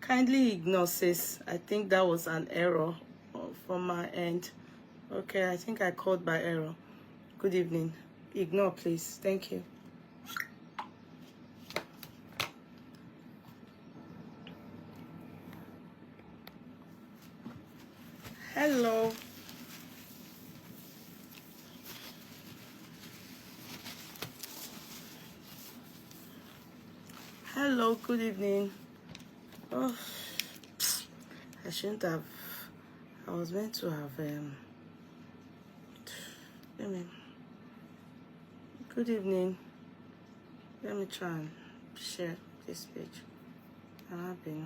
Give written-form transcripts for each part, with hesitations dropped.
Kindly ignore, sis. I think that was an error from my end. Okay, I think I called by error. Good evening. Ignore, please. Thank you. Hello. Hello, good evening. Oh, I shouldn't have. I was meant to have good evening. Let me try and share this page. I'm happy.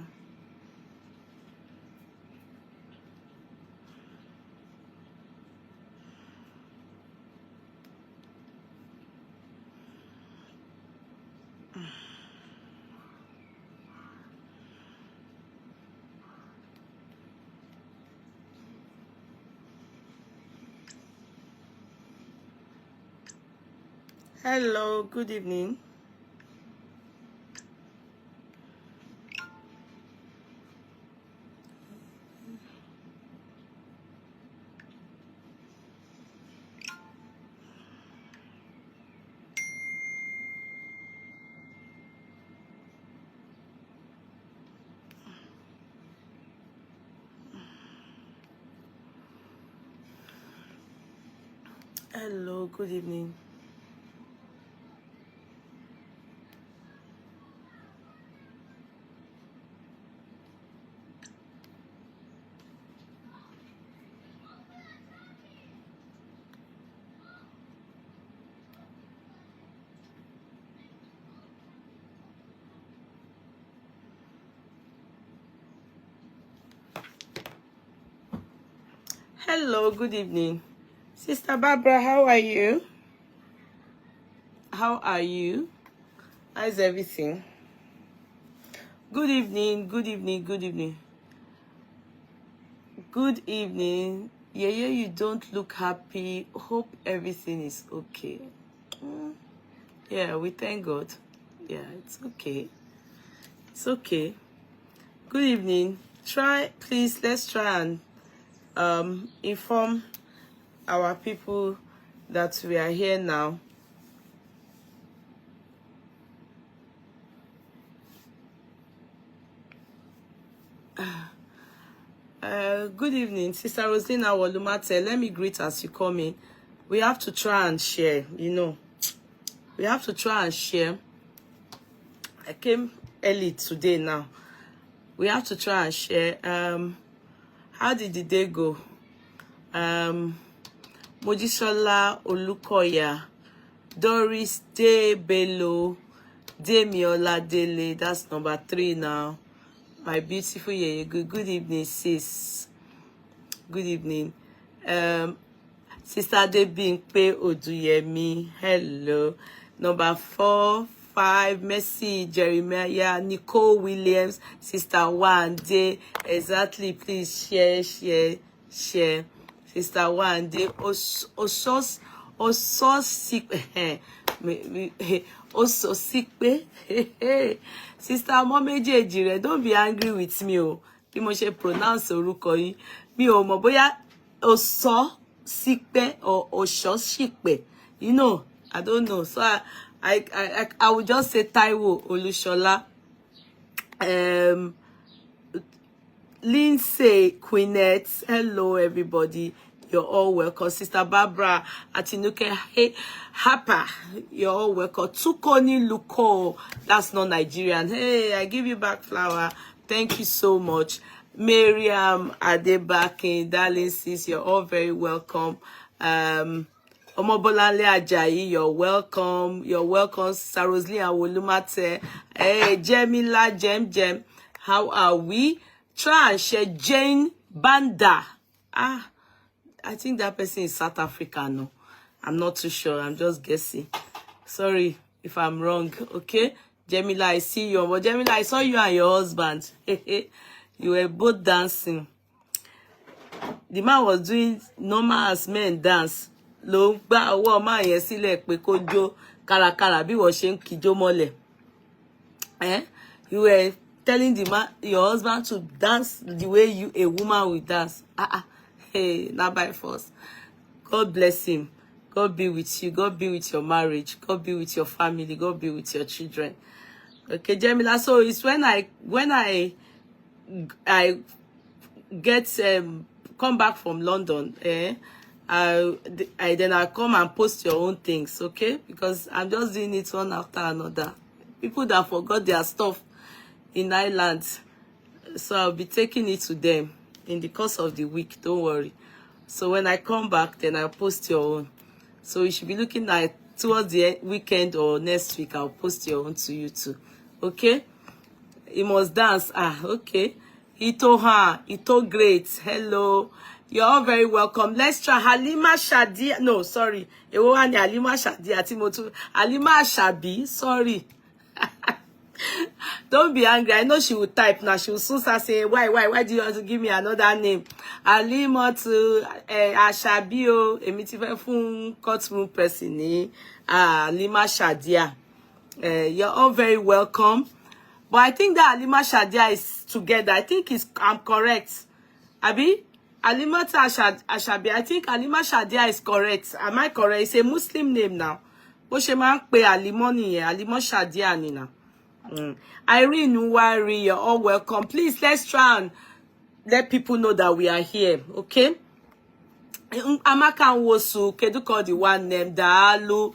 Hello, good evening. Hello, good evening. Hello, good evening. Sister Barbara, how are you? How are you? How's everything? Good evening, good evening, good evening. Good evening. Yeah, you don't look happy. Hope everything is okay. Yeah, we thank God. Yeah, it's okay. It's okay. Good evening. Please, let's try and inform our people that we are here now. Good evening, Sister Roslina Wolumate. Let me greet as you come in. We have to try and share, We have to try and share. I came early today now. We have to try and share. How did the day go? Mojisola Olukoya, Doris De Bello, Demiola Dele. That's number 3 now. My beautiful Yeye. Good evening, sis. Good evening. Sister Debimpe Oduyemi. Hello. Number 4, 5, Mercy Jeremiah, Nicole Williams, Sister Wande. Exactly. Please share. Sister Wande. Sister Momejeji, don't be angry with me. Bí mo ṣe pronounce orúkọ yín. Mi ò mọ̀ bóyá Ososipe or Ososipe. I don't know. So I will just say Taiwo Olushola. Lindsay Queenette. Hello, everybody. You're all welcome. Sister Barbara Atinuke Hapa. You're all welcome. Tukoni Luko. That's not Nigerian. Hey, I give you back flower. Thank you so much. Miriam Adebakin, darling sis, you're all very welcome. Omobolale Ajayi, you're welcome. You're welcome. Sister Roslyn Awolumate. Hey, Jemila, Jem. How are we? Try and share. Jane Banda. I think that person is South African. No, I'm not too sure. I'm just guessing. Sorry if I'm wrong. Okay, Jamila, I see you. But Jamila, I saw you and your husband. You were both dancing. The man was doing normal as men dance. Lo gba ọwọ́ man yẹn sílẹ̀ pé kó jó kárakára bí wọ́n ṣe ń kíjó mọ́lẹ̀. You were telling the man, your husband, to dance the way you, a woman, will dance. Hey, not by force. God bless him. God be with you. God be with your marriage. God be with your family. God be with your children. Okay, Jamila. So it's when I get come back from London, I then I come and post your own things, okay? Because I'm just doing it one after another. People that forgot their stuff in Ireland, so I'll be taking it to them in the course of the week. Don't worry. So when I come back, then I'll post your own. So you should be looking at towards the weekend or next week. I'll post your own to you too. Okay? You must dance. Okay. Ito great. Hello. You're all very welcome. Let's try Halima Shadia. No, sorry. Halima Shadia Timotu. Halima Shabi. Sorry. Don't be angry. I know she will type now. She will soon start saying, why do you want to give me another name? Halima to Ashabio. Emitife fun courtroom person ni. Halima Shadia. You're all very welcome. But I think that Halima Shadia is together. I think I'm correct. Abi? Halima Ashabi. I think Halima Shadia is correct. Am I correct? It's a Muslim name now. Bó ṣe máa ń pe Halima nìyẹn. Halima Shadia ni now. Irene Nwari, you're all welcome. Please, let's try and let people know that we are here. Okay? Amaka Nwosu, Kedu call the one name. Dalu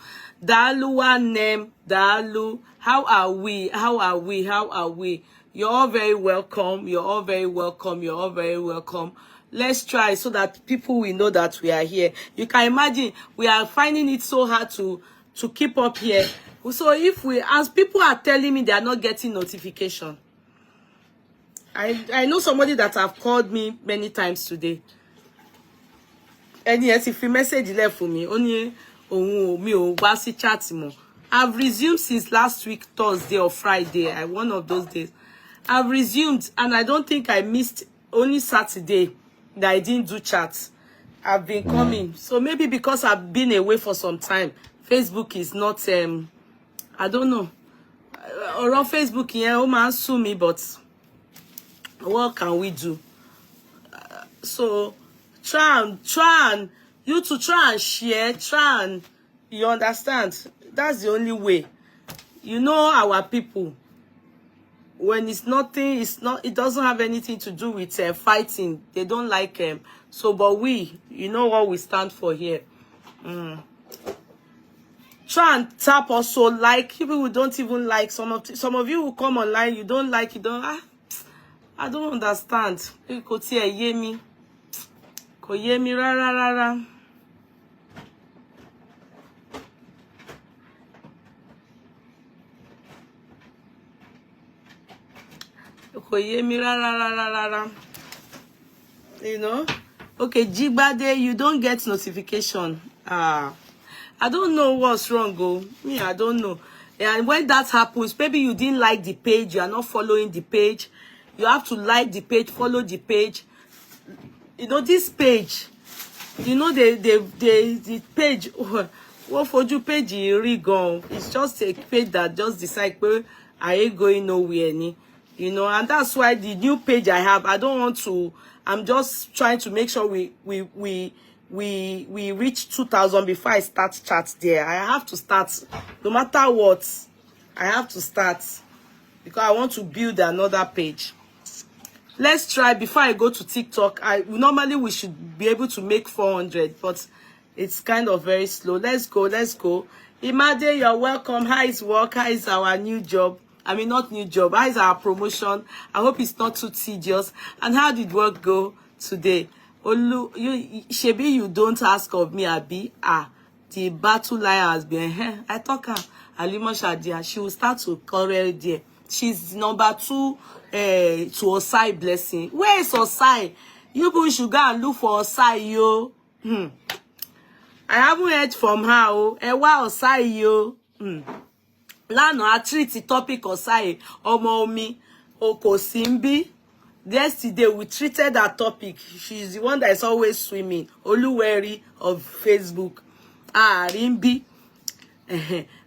one name. Dalu. How are we? How are we? How are we? You're all very welcome. You're all very welcome. You're all very welcome. Let's try so that people will know that we are here. You can imagine we are finding it so hard to keep up here. So if as people are telling me they are not getting notification. I know somebody that have called me many times today. And yes, if you message left for me, only me or wasi chat more. I've resumed since last week, Thursday or Friday. One of those days. I've resumed, and I don't think I missed only Saturday that I didn't do chats. I've been coming. So maybe because I've been away for some time, Facebook is not, I don't know. Or on Facebook, yeah, man sue me, but what can we do? So try and you to try and share, you understand? That's the only way. You know our people. When it's nothing, it doesn't have anything to do with fighting. They don't like so, but you know what we stand for here. Try and tap also, like people who don't even like some of you who come online, you don't like, I don't understand. Ko ti e ye mi. Ko ye mi rara. You know? Okay, Jigbade, you don't get notification. I don't know what's wrong, me, I don't know. And when that happens, maybe you didn't like the page, you are not following the page. You have to like the page, follow the page. You know, this page, you know, the page, what for you page gone. It's just a page that just decides, I ain't going nowhere, you know, and that's why the new page I have, I don't want to, I'm just trying to make sure we reach 2,000 before I start chat there. I have to start, no matter what, I have to start, because I want to build another page. Let's try before I go to TikTok. Normally we should be able to make 400, but it's kind of very slow. Let's go. Imade, you're welcome. How is work? How is our new job? I mean, not new job. How is our promotion? I hope it's not too tedious. And how did work go today? Olu, Shebi, you don't ask of me, Abi. The battle line has been. I talk her. Halima Shadia. She will start to quarrel there. She's number 2 to Osai Blessing. Where is Osai? You people should go and look for Osai, yo. I haven't heard from her. Ewa Osai, yo. Lánàá I treat the topic Osai. Ọmọ omi. Okosimbi. Yesterday we treated that topic. She's the one that is always swimming. Oluweri of Facebook. Rimbi.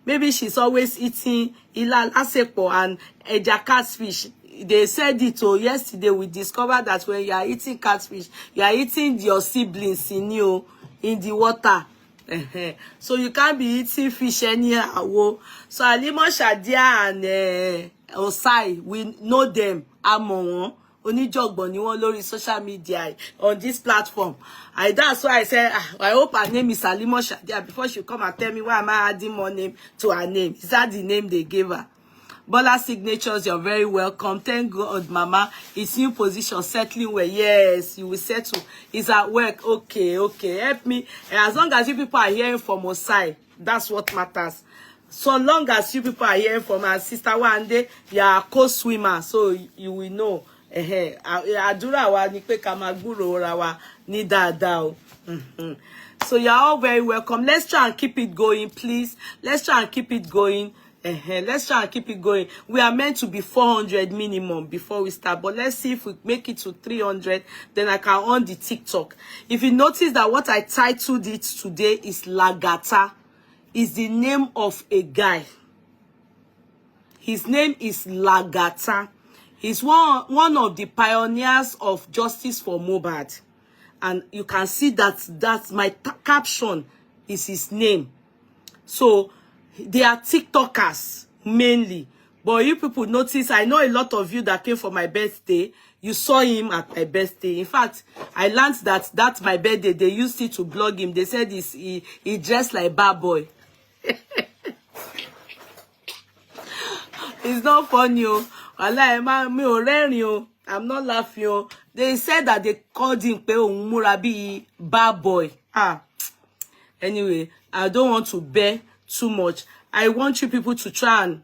Maybe she's always eating ila lasepo and eja catfish. they said it yesterday. We discovered that when you are eating catfish, you are eating your siblings in the water. So you can't be eating fish anyhow. So Halima Shadia and Osai, we know them. Among Onijogbo ni wọ́n lórí social media on this platform. That's why I said, I hope her name is Halima Shadia before she come and tell me why am I adding more name to her name. Is that the name they gave her? Bola Signatures, you're very welcome. Thank God, Mama. It's new position, settling well. Yes, you will settle. It's at work. Okay. Help me. As long as you people are hearing from Osai, that's what matters. So long as you people are hearing from our sister one day, you are a co-swimmer, so you will know. Adura wa ni pe ká máa gbúròó ra wa ní dáadáa o. So you're all very welcome. Let's try and keep it going, please. Let's try and keep it going. Let's try and keep it going. We are meant to be 400 minimum before we start, but let's see if we make it to 300, then I can on the TikTok. If you notice that what I titled it today is Lagata, is the name of a guy. His name is Lagata. He's one of the pioneers of justice for Mohbad. And you can see that my caption is his name. So they are TikTokers mainly. But you people notice, I know a lot of you that came for my birthday, you saw him at my birthday. In fact, I learned that that's my birthday. They used it to blog him. They said he dressed like bad boy. It's not funny. I'm not laughing. They said that they called him Murabi bad boy. Anyway, I don't want to bear too much. I want you people to try and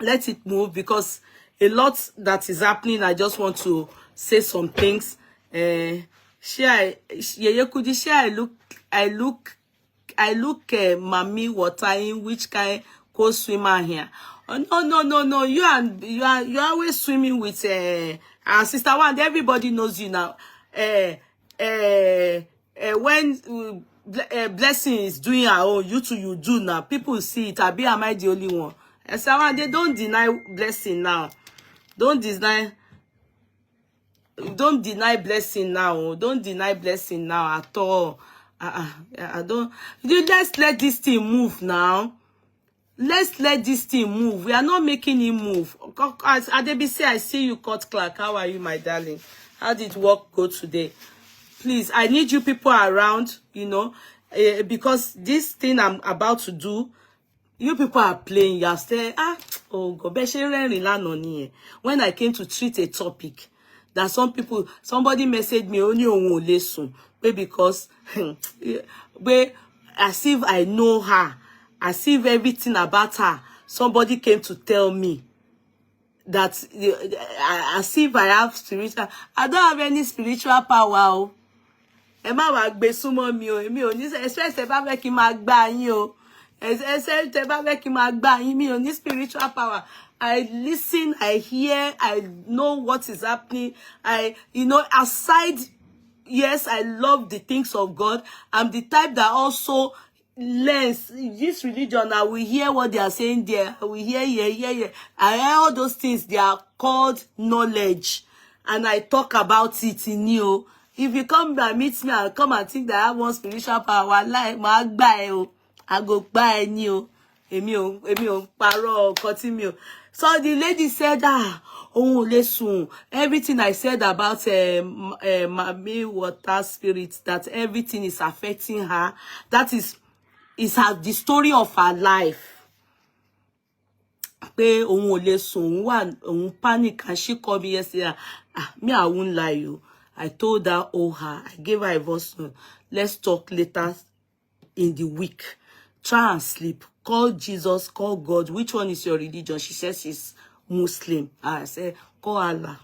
let it move because a lot that is happening. I just want to say some things. I look mommy watering which kind co-swimmer here. Oh, no. You are always swimming with our sister one. Everybody knows you now. When Blessing is doing her own, you two you do now. People see it. Am I the only one? And they don't deny Blessing now. Don't deny Blessing now. Don't deny Blessing now at all. I don't. Let's let this thing move now. Let's let this thing move. We are not making it move. As Adebisi, I see you, Court Clerk. How are you, my darling? How did work go today? Please, I need you people around, because this thing I'm about to do, you people are playing. You are saying, oh God, when I came to treat a topic, that somebody messaged me only on lesson, because as if I know her, as if everything about her, somebody came to tell me that as if I have spiritual. I don't have any spiritual power. Emma wa gbe súnmọ́ mi o, èmi ò ní express te bá fẹ́ kí máa gbà yín o. Express te bá fẹ́ kí máa gbà yín, mi ò ní spiritual power. I listen, I hear, I know what is happening. Aside, yes, I love the things of God. I'm the type that also learns this religion. I will hear what they are saying there. I will hear. I hear all those things. They are called knowledge. And I talk about it in you. If you come and meet me and come and think that I have one spiritual power, like I go buy you. Èmi ò parọ́ nǹkan mi o. So the lady said, listen, everything I said about Mami water spirit, that everything is affecting her. That is the story of her life. Pé òun panic, and she called me yesterday. Me, I won't lie you. I told her, I gave her a voice note. Let's talk later in the week. Try and sleep. Call Jesus, call God. Which one is your religion? She says she's Muslim. I said, call Allah.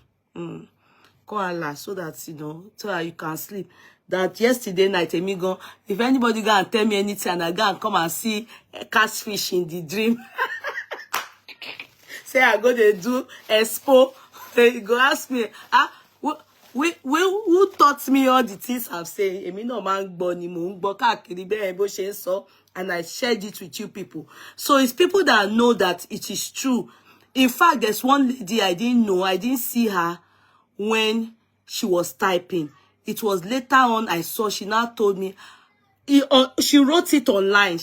Call Allah so that, so that you can sleep. That yesterday night, amigo, if anybody go and tell me anything and I go and come and see a catfish in the dream, say I go to do expo, they go ask me, who taught me all the things I'm saying? And I shared it with you people. So it's people that know that it is true. In fact, there's one lady I didn't know. I didn't see her when she was typing. It was later on I saw. She now told me. She wrote it online.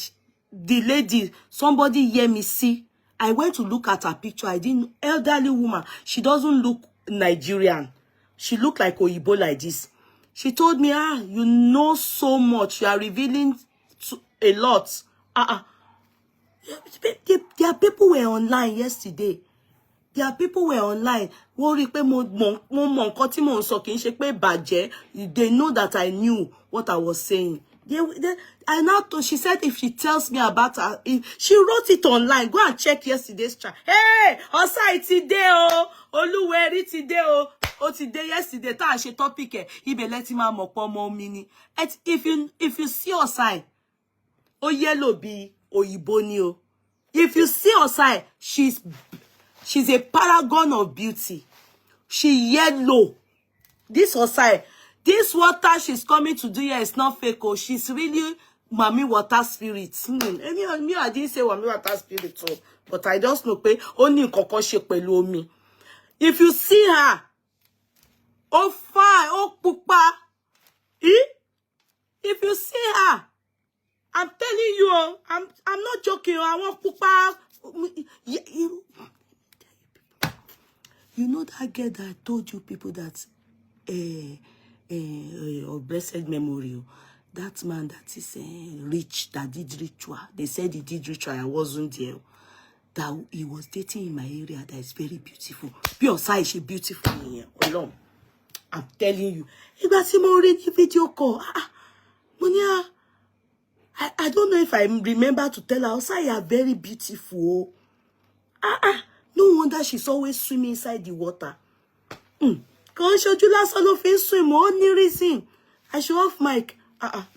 The lady, somebody hear me see. I went to look at her picture. I didn't. Elderly woman. She doesn't look Nigerian. She looked like Oyibo like this. She told me, you know so much. You are revealing a lot. Their people were online yesterday. Their people were online. They know that I knew what I was saying. I now told, she said if she tells me about her, she wrote it online. Go and check yesterday's chat. Hey, Osai today, Oluweri today, today yesterday. Ta she topic e. Ibe let him mokpo mo mini. If you see Osai, yellow be Oyiboni. If you see Osai, she's a paragon of beauty. She yellow. This Osai. This water she's coming to do here is not fake. Oh, she's really Mami Water Spirit. Me, I didn't say Mami Water Spirit, oh, but I just know pé only koko she pẹ̀lú omi. If you see her, oh fine, oh pupa. If you see her, I'm telling you, I'm not joking. I want pupa. You know that girl that I told you people that of blessed memory, that man that is rich, that did ritual. They said he did ritual. I wasn't there. That he was dating in my area. That is very beautiful. Pure side, she beautiful here. Alone. I'm telling you. If I see more read the video call, Monia, I don't know if I remember to tell her. Also, you are very beautiful. No wonder she's always swimming inside the water. Can't show you last all of swim. Only reason I should off mic.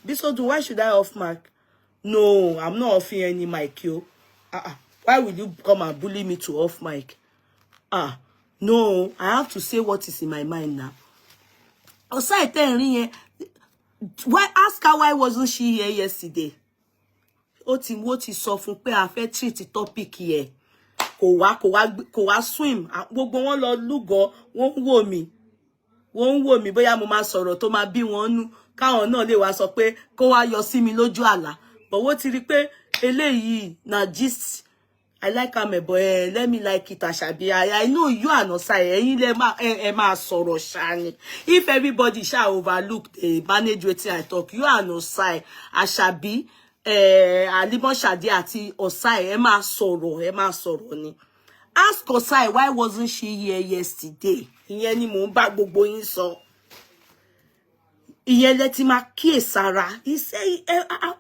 Bisodu, why should I off mic? No, I'm not offing any mic, yo. Why will you come and bully me to off mic? No, I have to say what is in my mind now. Also, I tell you, why ask her why wasn't she here yesterday? What is so fun pé a fẹ́ treat the topic here. Kò wá swim. Gbogbo wọn lọ lúgọ, wọ́n wò mí bóyá mo máa sọ̀rọ̀ tó máa bí wọn nú káwọn náà lè wá sọ pé kó wá yọ sí mi lójú àlá. But wọ́n ti rí pé eléyìí na gist. I like am, but let me like it, Ashabi. I know you are not say. If everybody shall overlook the manage wetin I talk, you are not say. Ashabi, Alimo Shadi ati Osai, ẹ máa sọ̀rọ̀ ni. Ask Osai, why wasn't she here yesterday? Ìyẹn ni mò ń bá gbogbo yín sọ. Ìyẹn lẹ ti máa kíyèsára. He say,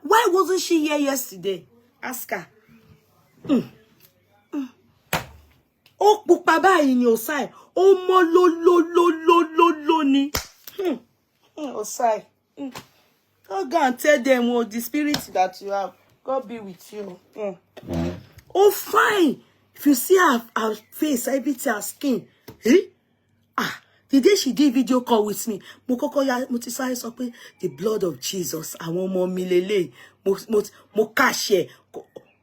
why wasn't she here yesterday? Ask her. Ó pupa báyìí ni Osai. Ó mọ́ lo ni. Osai. God go and tell them, oh, the spirit that you have, God be with you. Oh, fine. If you see her face, everything, her skin. The day she did video call with me, mo ti sáré sọ pé the blood of Jesus, àwọn ọmọ mi lélẹ̀, mo catch ẹ,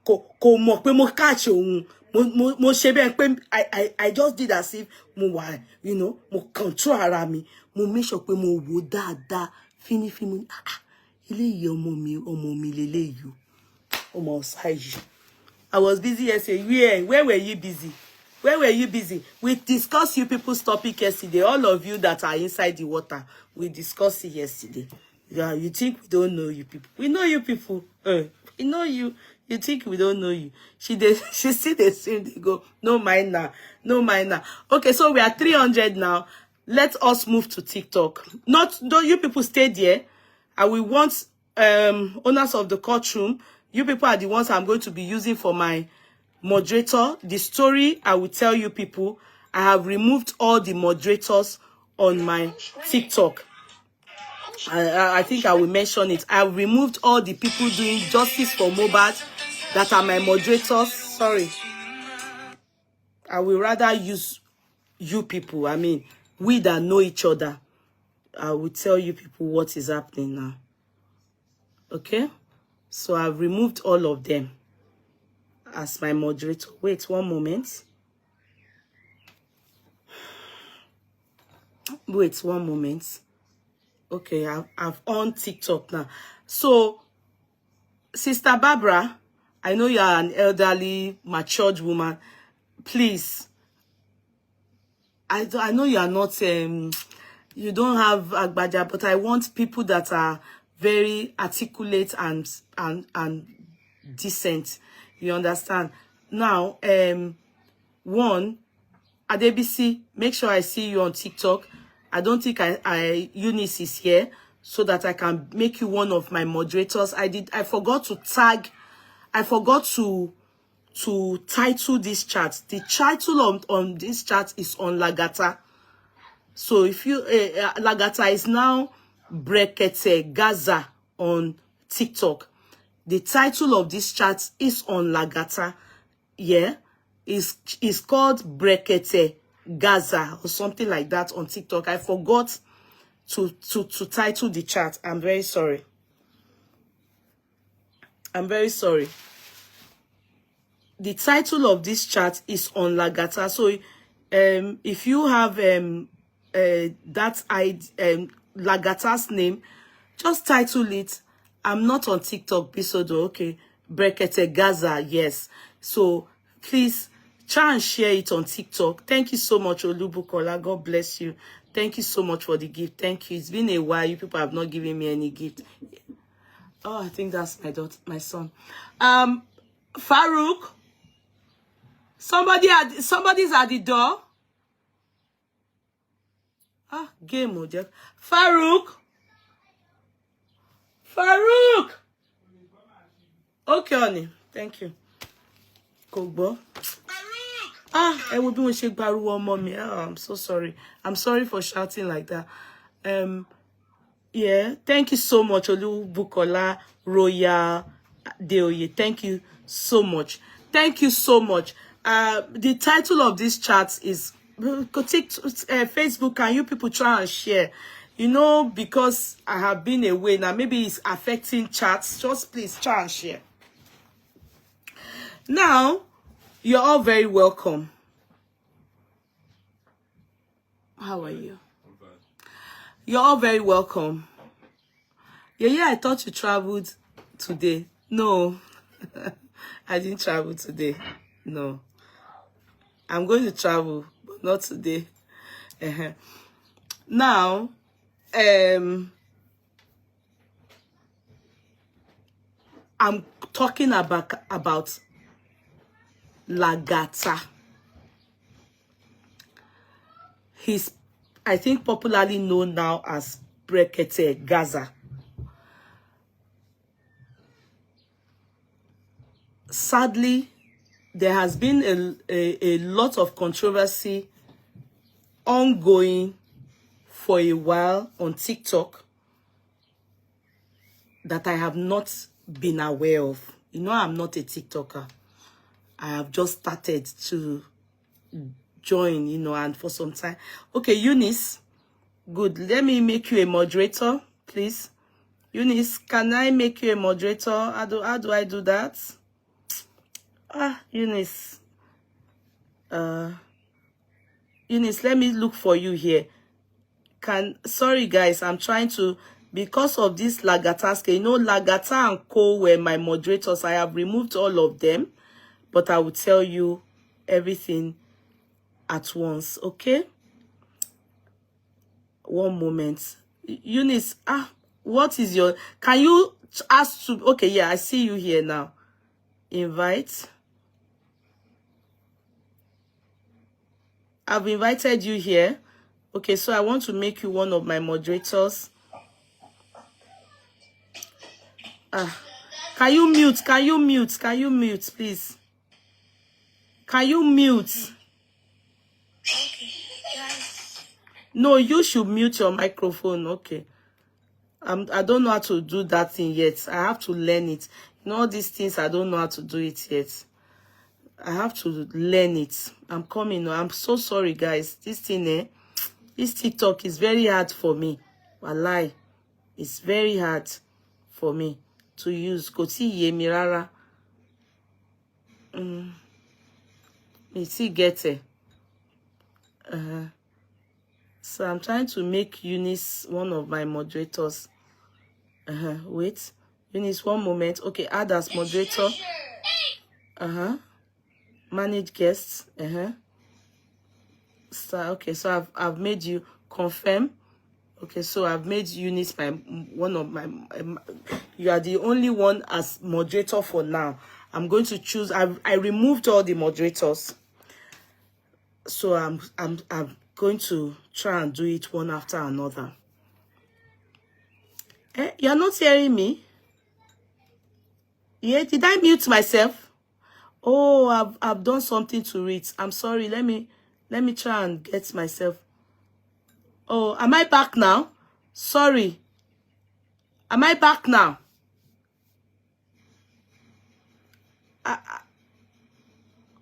kò mọ̀ pé mo catch òun. Mo ṣe bẹ́ẹ̀ pé I just did as if mo wà, you know, mo control ara mi. Mo make sure pé mo wò dáadáa, fínífíní. Eléyìí ọmọ mi lélẹ́yìí. Ọmọ Osai. I was busy yesterday. Where were you busy? Where were you busy? We discussed you people's topic yesterday. All of you that are inside the water, we discussed it yesterday. Yeah, you think we don't know you people? We know you people. We know you. You think we don't know you? She see the same. They go, no mind now. Okay, so we are 300 now. Let us move to TikTok. Don't you people stay there. I will want owners of the courtroom. You people are the ones I'm going to be using for my moderator. The story I will tell you people. I have removed all the moderators on my TikTok. I think I will mention it. I have removed all the people doing justice for Mohbad that are my moderators. Sorry. I will rather use you people. I mean, we that know each other. I will tell you people what is happening now. Okay? So I've removed all of them as my moderator. Wait one moment. Wait one moment. Okay, I've on TikTok now. So, Sister Barbara, I know you are an elderly, matured woman. Please, I know you are not, you don't have agbaja, but I want people that are very articulate and decent. You understand? Now, one, Adebisi, make sure I see you on TikTok. I don't think Eunice is here so that I can make you one of my moderators. I forgot to tag, I forgot to title this chat. The title on this chat is on LAGATA. So if you, LAGATA is now Brekete Gaza on TikTok. The title of this chat is on LAGATA. Yeah. Is called Brekete Gaza or something like that on TikTok. I forgot to title the chat. I'm very sorry. I'm very sorry. The title of this chat is on LAGATA. So if you have LAGATA's name, just title it. I'm not on TikTok, Bisodo. Okay. Brekete Gaza, yes. So please try and share it on TikTok. Thank you so much, Olubukola. God bless you. Thank you so much for the gift. Thank you. It's been a while. You people have not given me any gift. Oh, I think that's my daughter, my son. Farouk. Somebody's at the door. Ah, game mode. Farouk. Farouk. Okay, honey. Thank you. Kogbo. Ah, I will be when she baru mommy. Oh, I'm so sorry. I'm sorry for shouting like that. Yeah, thank you so much, Olubukola Royal Deoye. Thank you so much. Thank you so much. The title of this chat is Facebook. Can you people try and share? You know, because I have been away now, maybe it's affecting chats. Just please try and share. Now, you're all very welcome. How are you? I'm fine. You're all very welcome. Yeah, I thought you traveled today. No, I didn't travel today. No. I'm going to travel, but not today. Now, I'm talking about LAGATA. He's, I think, popularly known now as Brekete Gaza. Sadly, there has been a lot of controversy ongoing for a while on TikTok that I have not been aware of. You know, I'm not a TikToker. I have just started to join, you know, and for some time. Okay, Eunice, good. Let me make you a moderator, please. Eunice, can I make you a moderator? How do I do that? Ah, Eunice. Eunice, let me look for you here. Sorry guys, I'm trying to, because of this LAGATA, you know, LAGATA and Co were my moderators. I have removed all of them, but I will tell you everything at once, okay? One moment. Eunice, what is your, can you ask to, okay, yeah, I see you here now. Invite. I've invited you here. Okay, so I want to make you one of my moderators. Can you mute? Can you mute? Can you mute, please? Can you mute? Okay, guys. No, you should mute your microphone. Okay. I don't know how to do that thing yet. I have to learn it. You know, all these things, I don't know how to do it yet. I have to learn it. I'm coming. I'm so sorry, guys. This thing, this TikTok is very hard for me. Wallahi. It's very hard for me to use. Kò tí yé mi rárá. Me see get it. So I'm trying to make Eunice one of my moderators. Wait. Eunice, one moment. Okay, add as moderator. Manage guests. So, okay, so I've made you confirm. Okay, so I've made Eunice one of my you are the only one as moderator for now. I'm going to choose. I removed all the moderators. So I'm going to try and do it one after another. You're not hearing me? Yeah, did I mute myself? Oh, I've done something to it. I'm sorry. Let me try and get myself. Oh, am I back now? Sorry. Am I back now?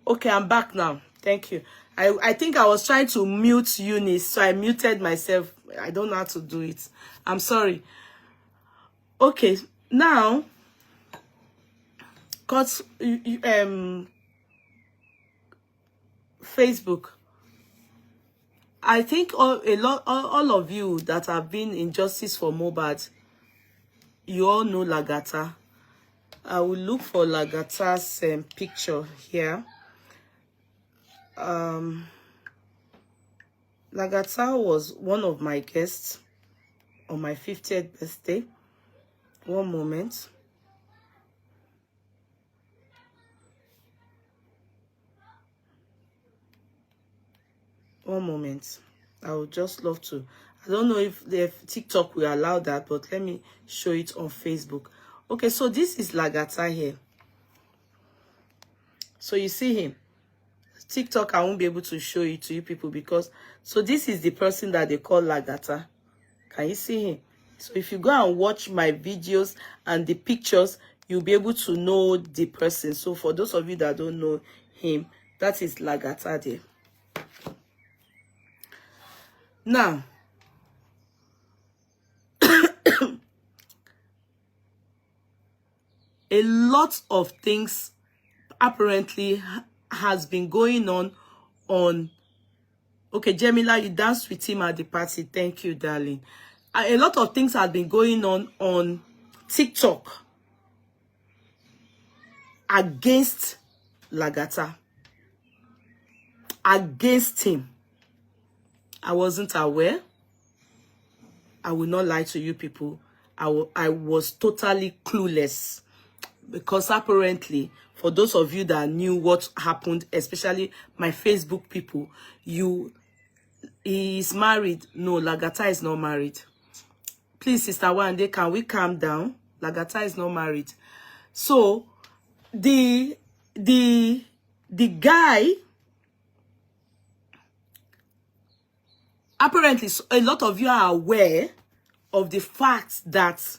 Okay, I'm back now. Thank you. I think I was trying to mute Eunice, so I muted myself. I don't know how to do it. I'm sorry. Okay, now, because Facebook, I think all of you that have been in Justice4Moh, you all know Lagata. I will look for Lagata's picture here. Lagata was one of my guests on my 50th birthday. One moment. One moment. I would just love to. I don't know if TikTok will allow that, but let me show it on Facebook. Okay, so this is Lagata here. So you see him. TikTok, I won't be able to show it to you people because... So this is the person that they call Lagata. Can you see him? So if you go and watch my videos and the pictures, you'll be able to know the person. So for those of you that don't know him, that is Lagata there. Now, a lot of things apparently has been going on. Okay, Jamila, you danced with him at the party. Thank you, darling. A lot of things have been going on TikTok against Lagata. Against him. I wasn't aware. I will not lie to you people. I was totally clueless. Because apparently, for those of you that knew what happened, especially my Facebook people, he is married. No, Lagata is not married. Please, Sister Wande, can we calm down? Lagata is not married. So, the guy, apparently, a lot of you are aware of the fact that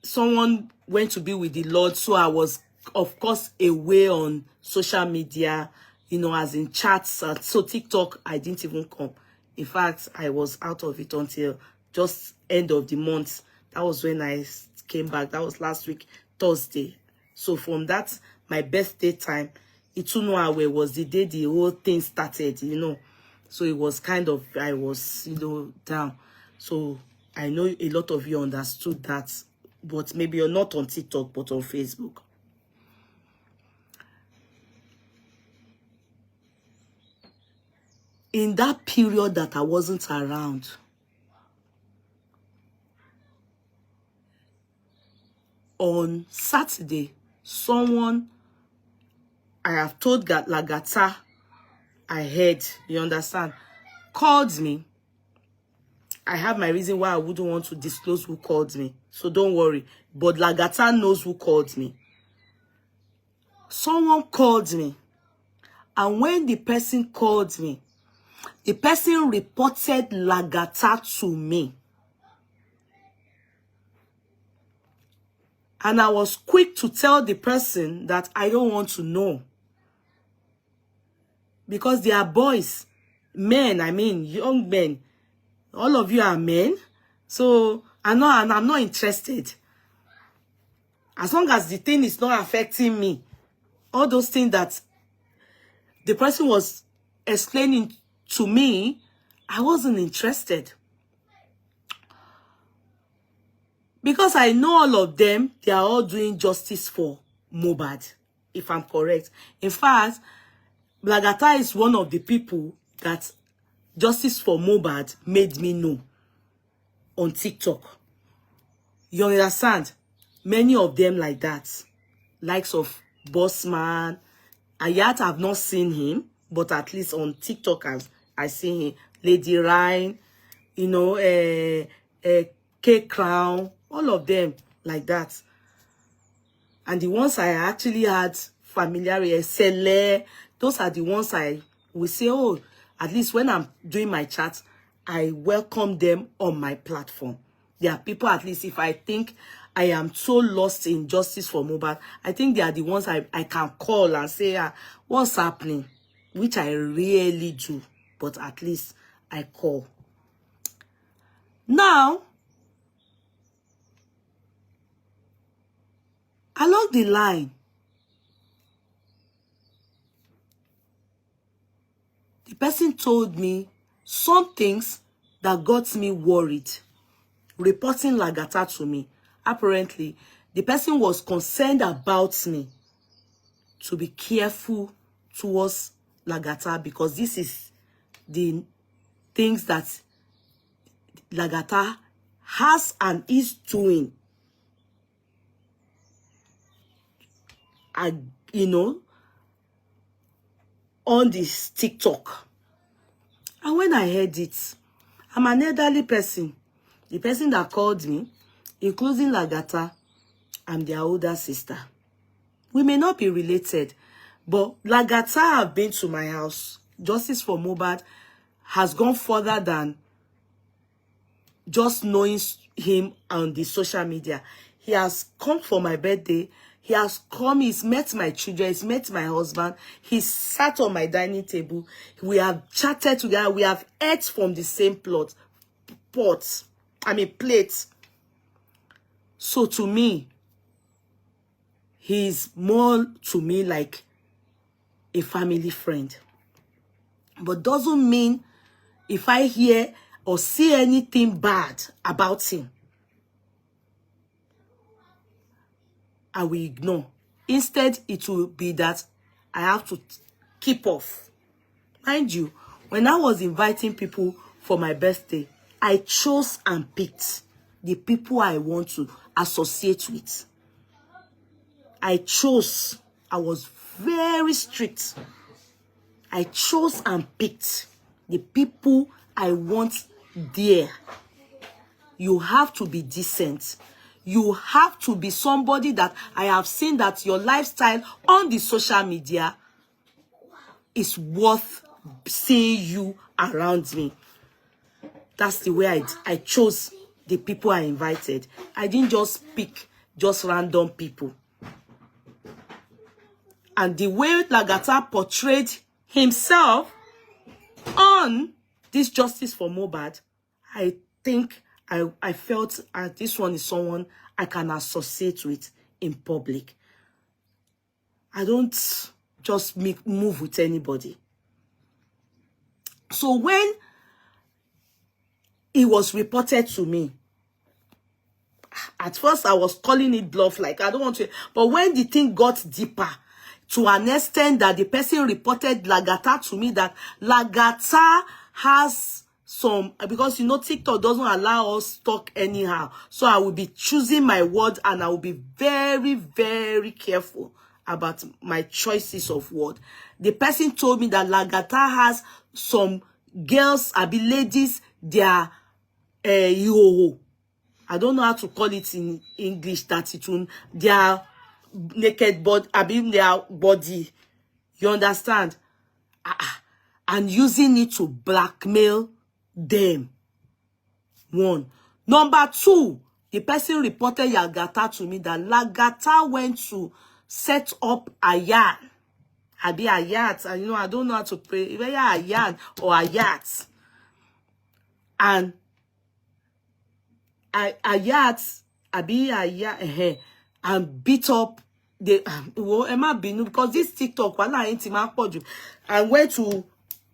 someone went to be with the Lord. So I was, of course, away on social media, you know, as in chats. So TikTok, I didn't even come. In fact, I was out of it until just end of the month. That was when I came back. That was last week, Thursday. So from that, my birthday time, Itunuawe was the day the whole thing started, you know. So it was kind of, I was, you know, down. So I know a lot of you understood that. But maybe you're not on TikTok, but on Facebook. In that period that I wasn't around, on Saturday, someone, I have told Lagata, I heard, you understand, called me. I have my reason why I wouldn't want to disclose who called me. So don't worry. But Lagata knows who called me. Someone called me. And when the person called me, the person reported Lagata to me. And I was quick to tell the person that I don't want to know. Because they are boys. Men, I mean, young men. All of you are men. So, I'm not interested. As long as the thing is not affecting me. All those things that the person was explaining to me, I wasn't interested. Because I know all of them, they are all doing justice for Mohbad, if I'm correct. In fact, LAGATA is one of the people that Justice for Mohbad made me know on TikTok. You understand? Many of them like that. Likes of Bossman. I yet have not seen him, but at least on TikTok I see him. Lady Ryan, you know, K Crown, all of them like that. And the ones I actually had familiar, Sele, those are the ones I will say, oh, at least when I'm doing my chat, I welcome them on my platform. There are people, at least if I think I am so lost in justice for Mohbad, I think they are the ones I can call and say, what's happening? Which I really do, but at least I call. Now, along the line, the person told me some things that got me worried, reporting LAGATA to me. Apparently, the person was concerned about me to be careful towards LAGATA because this is the things that LAGATA has and is doing. You know, on this TikTok. And when I heard it, I'm an elderly person. The person that called me, including LAGATA, I'm their older sister. We may not be related, but LAGATA have been to my house. Justice for Mohbad has gone further than just knowing him on the social media. He has come for my birthday. He has come, he's met my children, he's met my husband. He sat on my dining table. We have chatted together. We have ate from the same plate. So to me, he's more to me like a family friend. But doesn't mean if I hear or see anything bad about him, I will ignore. Instead, it will be that I have to keep off. Mind you, when I was inviting people for my birthday, I chose and picked the people I want to associate with. I chose. I was very strict. I chose and picked the people I want there. You have to be decent. You have to be somebody that I have seen that your lifestyle on the social media is worth seeing you around me. That's the way I chose the people I invited. I didn't just pick just random people. And the way LAGATA portrayed himself on this Justice for Mohbad, I think I felt this one is someone I can associate with in public. I don't just move with anybody. So when it was reported to me, at first I was calling it bluff, like I don't want to, but when the thing got deeper, to an extent that the person reported LAGATA to me, that LAGATA has some, because you know TikTok doesn't allow us to talk anyhow. So I will be choosing my words and I will be very, very careful about my choices of word. The person told me that LAGATA has some girls, ladies, they are yo. I don't know how to call it in English, that it will, they are naked body, their body. You understand? And using it to blackmail them. One. Number two, the person reported LAGATA to me that LAGATA went to set up a yacht. A yacht. And you know, I don't know how to pray. Whether a yacht or a yacht. And a yacht, and beat up the because this TikTok and went to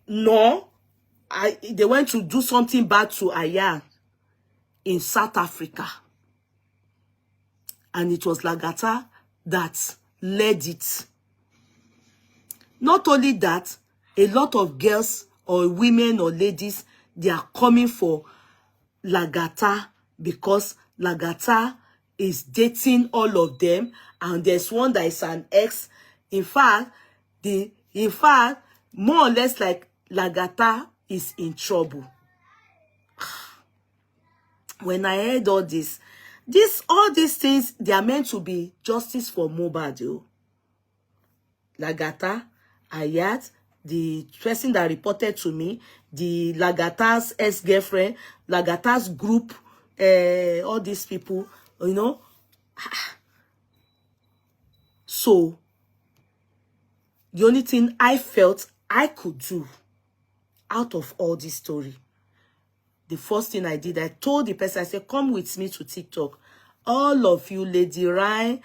no they went to do something bad to Aya in South Africa. And it was LAGATA that led it. Not only that, a lot of girls or women or ladies, they are coming for LAGATA because LAGATA is dating all of them, and there's one that is an ex. In fact, more or less like LAGATA is in trouble. When I heard all this, all these things, they are meant to be justice for Mohbad. LAGATA, Ayat, the person that reported to me, the LAGATA's ex-girlfriend, LAGATA's group, all these people, you know. So, the only thing I felt I could do out of all this story, the first thing I did, I told the person, I said, come with me to TikTok. All of you, Lady Ryan,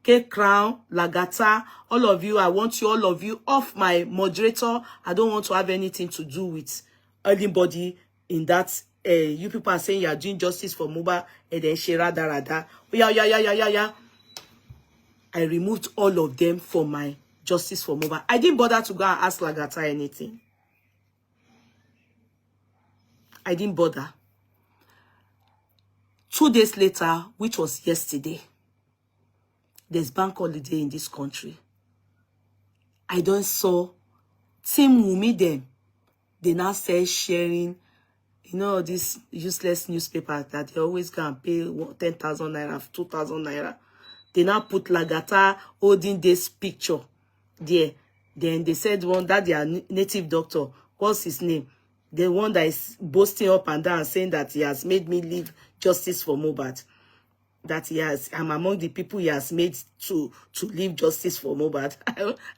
K-Crown, LAGATA, all of you, I want you, all of you, off my moderator. I don't want to have anything to do with anybody in that. You people are saying you are doing justice for Mohbad, and then Shera Darada. Yeah. I removed all of them for my justice for Mohbad. I didn't bother to go and ask LAGATA anything. I didn't bother. 2 days later, which was yesterday, there's bank holiday in this country. I don't saw Team Wumi them. They now start sharing, you know, this useless newspaper that they always go and pay 10,000 naira, 2,000 naira. They now put LAGATA holding this picture there. Then they said one that their native doctor, what's his name? The one that is boasting up and down, saying that he has made me leave justice for Mohbad. That I'm among the people he has made to leave justice for Mohbad.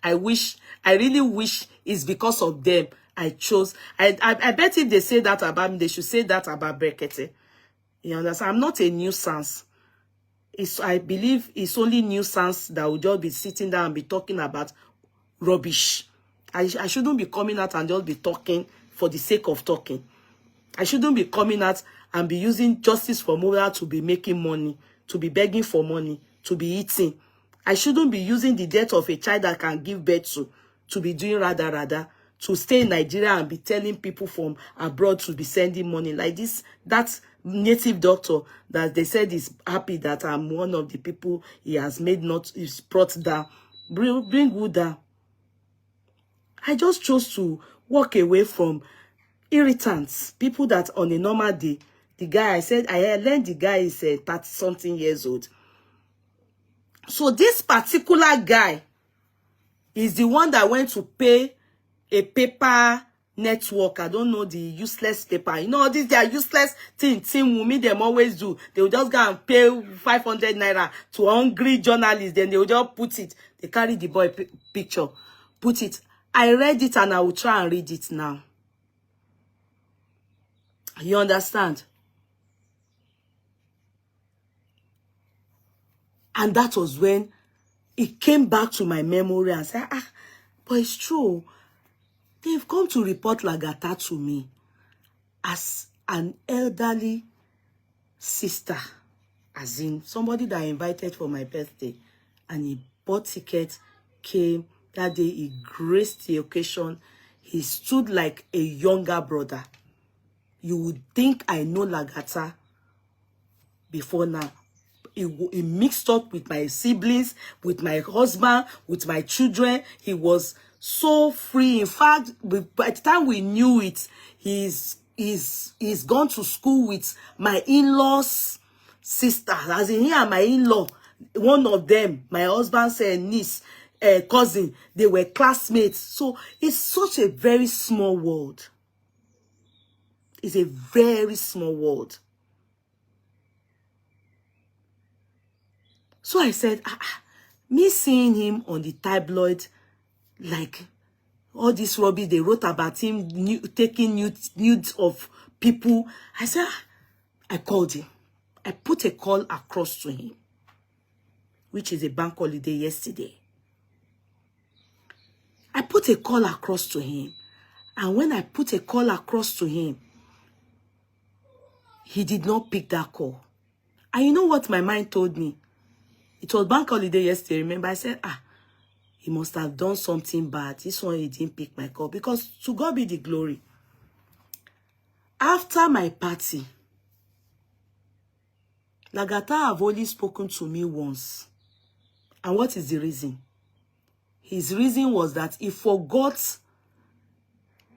I really wish it's because of them I chose. I bet if they say that about me, they should say that about Brekete. You understand? I'm not a nuisance. I believe it's only nuisance that will just be sitting down and be talking about rubbish. I shouldn't be coming out and just be talking for the sake of talking. I shouldn't be coming out and be using justice for Mohbad to be making money, to be begging for money, to be eating. I shouldn't be using the death of a child that can give birth to be doing rather, to stay in Nigeria and be telling people from abroad to be sending money like this. That native doctor that they said is happy that I'm one of the people he has made is brought down. Bring wood down. I just chose to walk away from irritants, people that on a normal day, the guy, I learned the guy is 30-something years old. So this particular guy is the one that went to pay a paper network. I don't know, the useless paper. You know, these they are useless things. Team Wumi them always do. They will just go and pay 500 naira to hungry journalists. Then they will just put it. They carry the boy picture, put it. I read it and I will try and read it now. You understand? And that was when it came back to my memory and said, but it's true. They've come to report LAGATA to me as an elderly sister, as in somebody that I invited for my birthday, and he bought tickets, came that day, he graced the occasion. He stood like a younger brother. You would think I know LAGATA before now. He mixed up with my siblings, with my husband, with my children. He was so free. In fact, by the time we knew it, he's gone to school with my in-laws' sister. As in, he and my in-law, one of them, my husband's niece, cousin, they were classmates. So it's such a very small world. It's a very small world. So I said, me seeing him on the tabloid, like all this rubbish they wrote about him taking nudes of people. I said, I called him. I put a call across to him, which is a bank holiday yesterday. I put a call across to him. And when I put a call across to him, he did not pick that call. And you know what my mind told me? It was bank holiday yesterday. Remember, I said, he must have done something bad. This one, he didn't pick my call. Because to God be the glory. After my party, Lagata have only spoken to me once. And what is the reason? His reason was that he forgot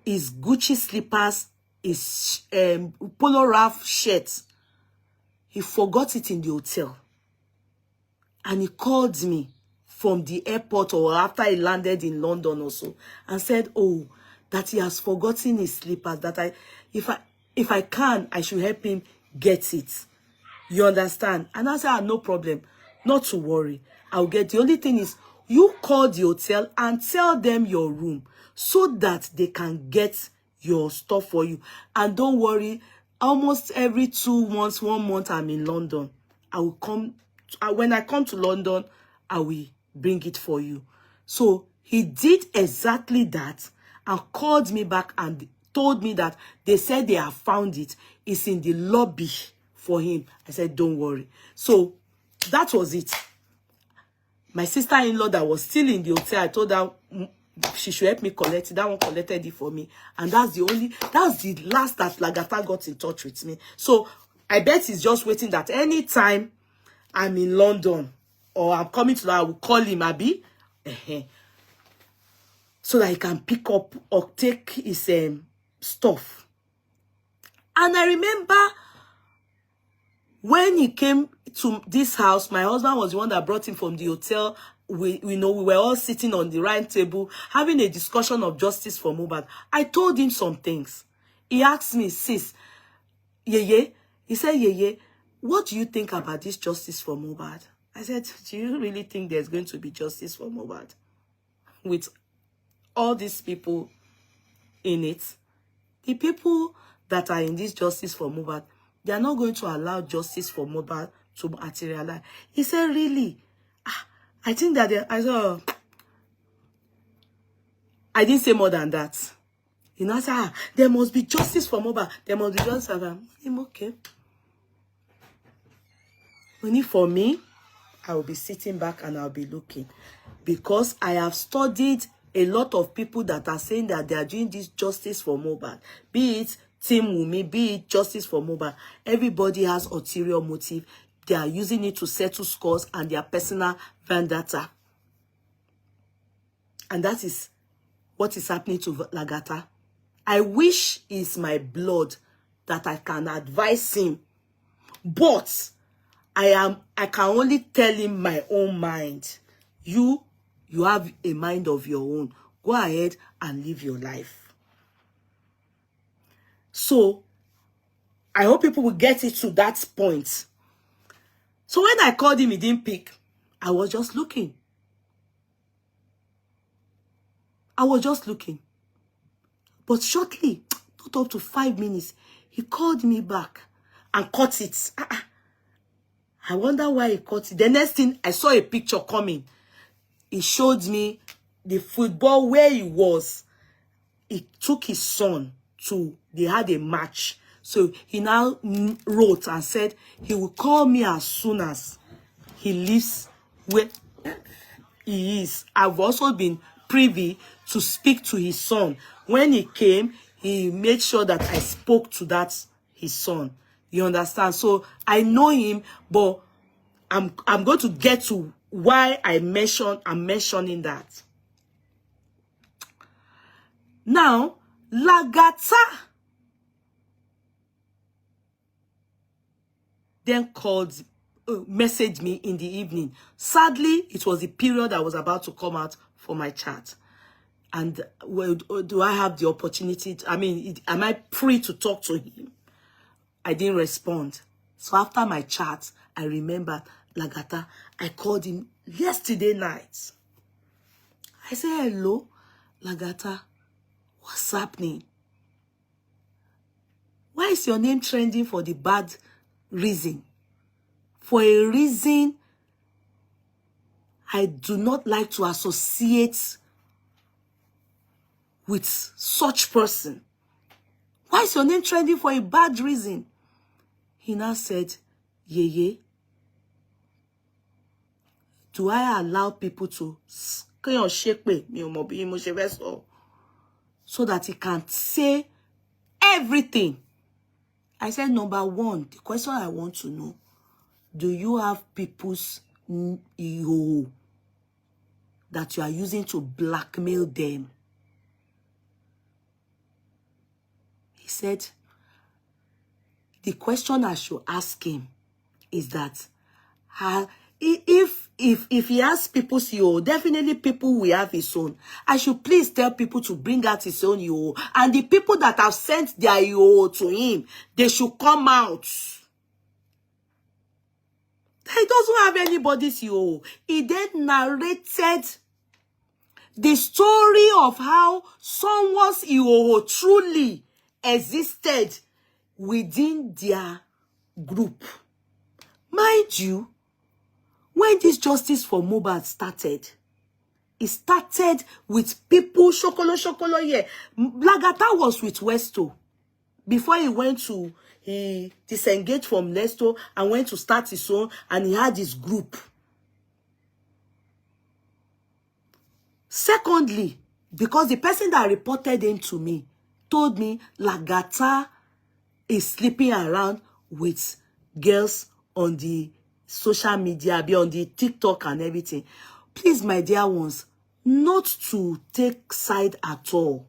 his Gucci slippers, his Polo Ralph shirt. He forgot it in the hotel. And he called me from the airport or after he landed in London also and said, oh, that he has forgotten his slippers, that if I can, I should help him get it. You understand? And I said, no problem. Not to worry. I'll get. The only thing is, you call the hotel and tell them your room so that they can get your stuff for you. And don't worry, almost every 2 months, 1 month, I'm in London. I will come. When I come to London, I will bring it for you. So he did exactly that and called me back and told me that they said they have found it. It's in the lobby for him. I said, don't worry. So that was it. My sister-in-law that was still in the hotel, I told her she should help me collect it. That one collected it for me. And that's the last that Lagata got in touch with me. So I bet he's just waiting that anytime I'm in London or I'm coming to that, I will call him, Abi, so that he can pick up or take his stuff. And I remember when he came to this house, my husband was the one that brought him from the hotel. We were all sitting on the round table having a discussion of justice for Mohbad. I told him some things. He asked me, sis, Yeye, he said, Yeye, what do you think about this justice for Mohbad? I said, do you really think there's going to be justice for Mohbad? With all these people in it, the people that are in this justice for Mohbad, they are not going to allow justice for Mohbad to materialize. He said, really? I think that I didn't say more than that. You know, I said, there must be justice for Mohbad. There must be justice for him. Okay. Only for me, I will be sitting back and I'll be looking. Because I have studied a lot of people that are saying that they are doing this justice for Mohbad. Be it Team Wunmi, be it justice for Mohbad. Everybody has ulterior motive. They are using it to settle scores and their personal vendetta. And that is what is happening to Lagata. I wish it's my blood that I can advise him. But I can only tell him my own mind. You have a mind of your own. Go ahead and live your life. So, I hope people will get it to that point. So when I called him, he didn't pick. I was just looking. But shortly, not up to 5 minutes, he called me back and cut it. I wonder why he cut it. The next thing, I saw a picture coming. He showed me the football where he was. He took his son to, they had a match. So he now wrote and said he will call me as soon as he leaves where he is. I've also been privy to speak to his son. When he came, he made sure that I spoke to his son. You understand? So I know him, but I'm going to get to why I'm mentioning that. Now, Lagata then messaged me in the evening. Sadly, it was the period I was about to come out for my chat. And well, do I have the opportunity? Am I free to talk to him? I didn't respond. So after my chat, I remembered Lagata. I called him yesterday night. I said, hello, Lagata. What's happening? Why is your name trending for the bad reason? For a reason I do not like to associate with such person? Why is your name trending for a bad reason? He now said, Yeye, do I allow people to so that he can say everything? I said, number one, the question I want to know, do you have people's ego that you are using to blackmail them? He said, the question I should ask him is that if he has people's CEO, definitely people will have his own. I should please tell people to bring out his own EO. And the people that have sent their EO to him, they should come out. He doesn't have anybody's EO. He then narrated the story of how someone's EO truly existed within their group. Mind you, when this Justice4Moh movement started, it started with people, Shokolo, yeah. LAGATA was with Westo. Before he disengaged from Lesto and went to start his own, and he had his group. Secondly, because the person that reported him to me told me LAGATA is sleeping around with girls on the social media, be on the TikTok and everything. Please, my dear ones, not to take side at all.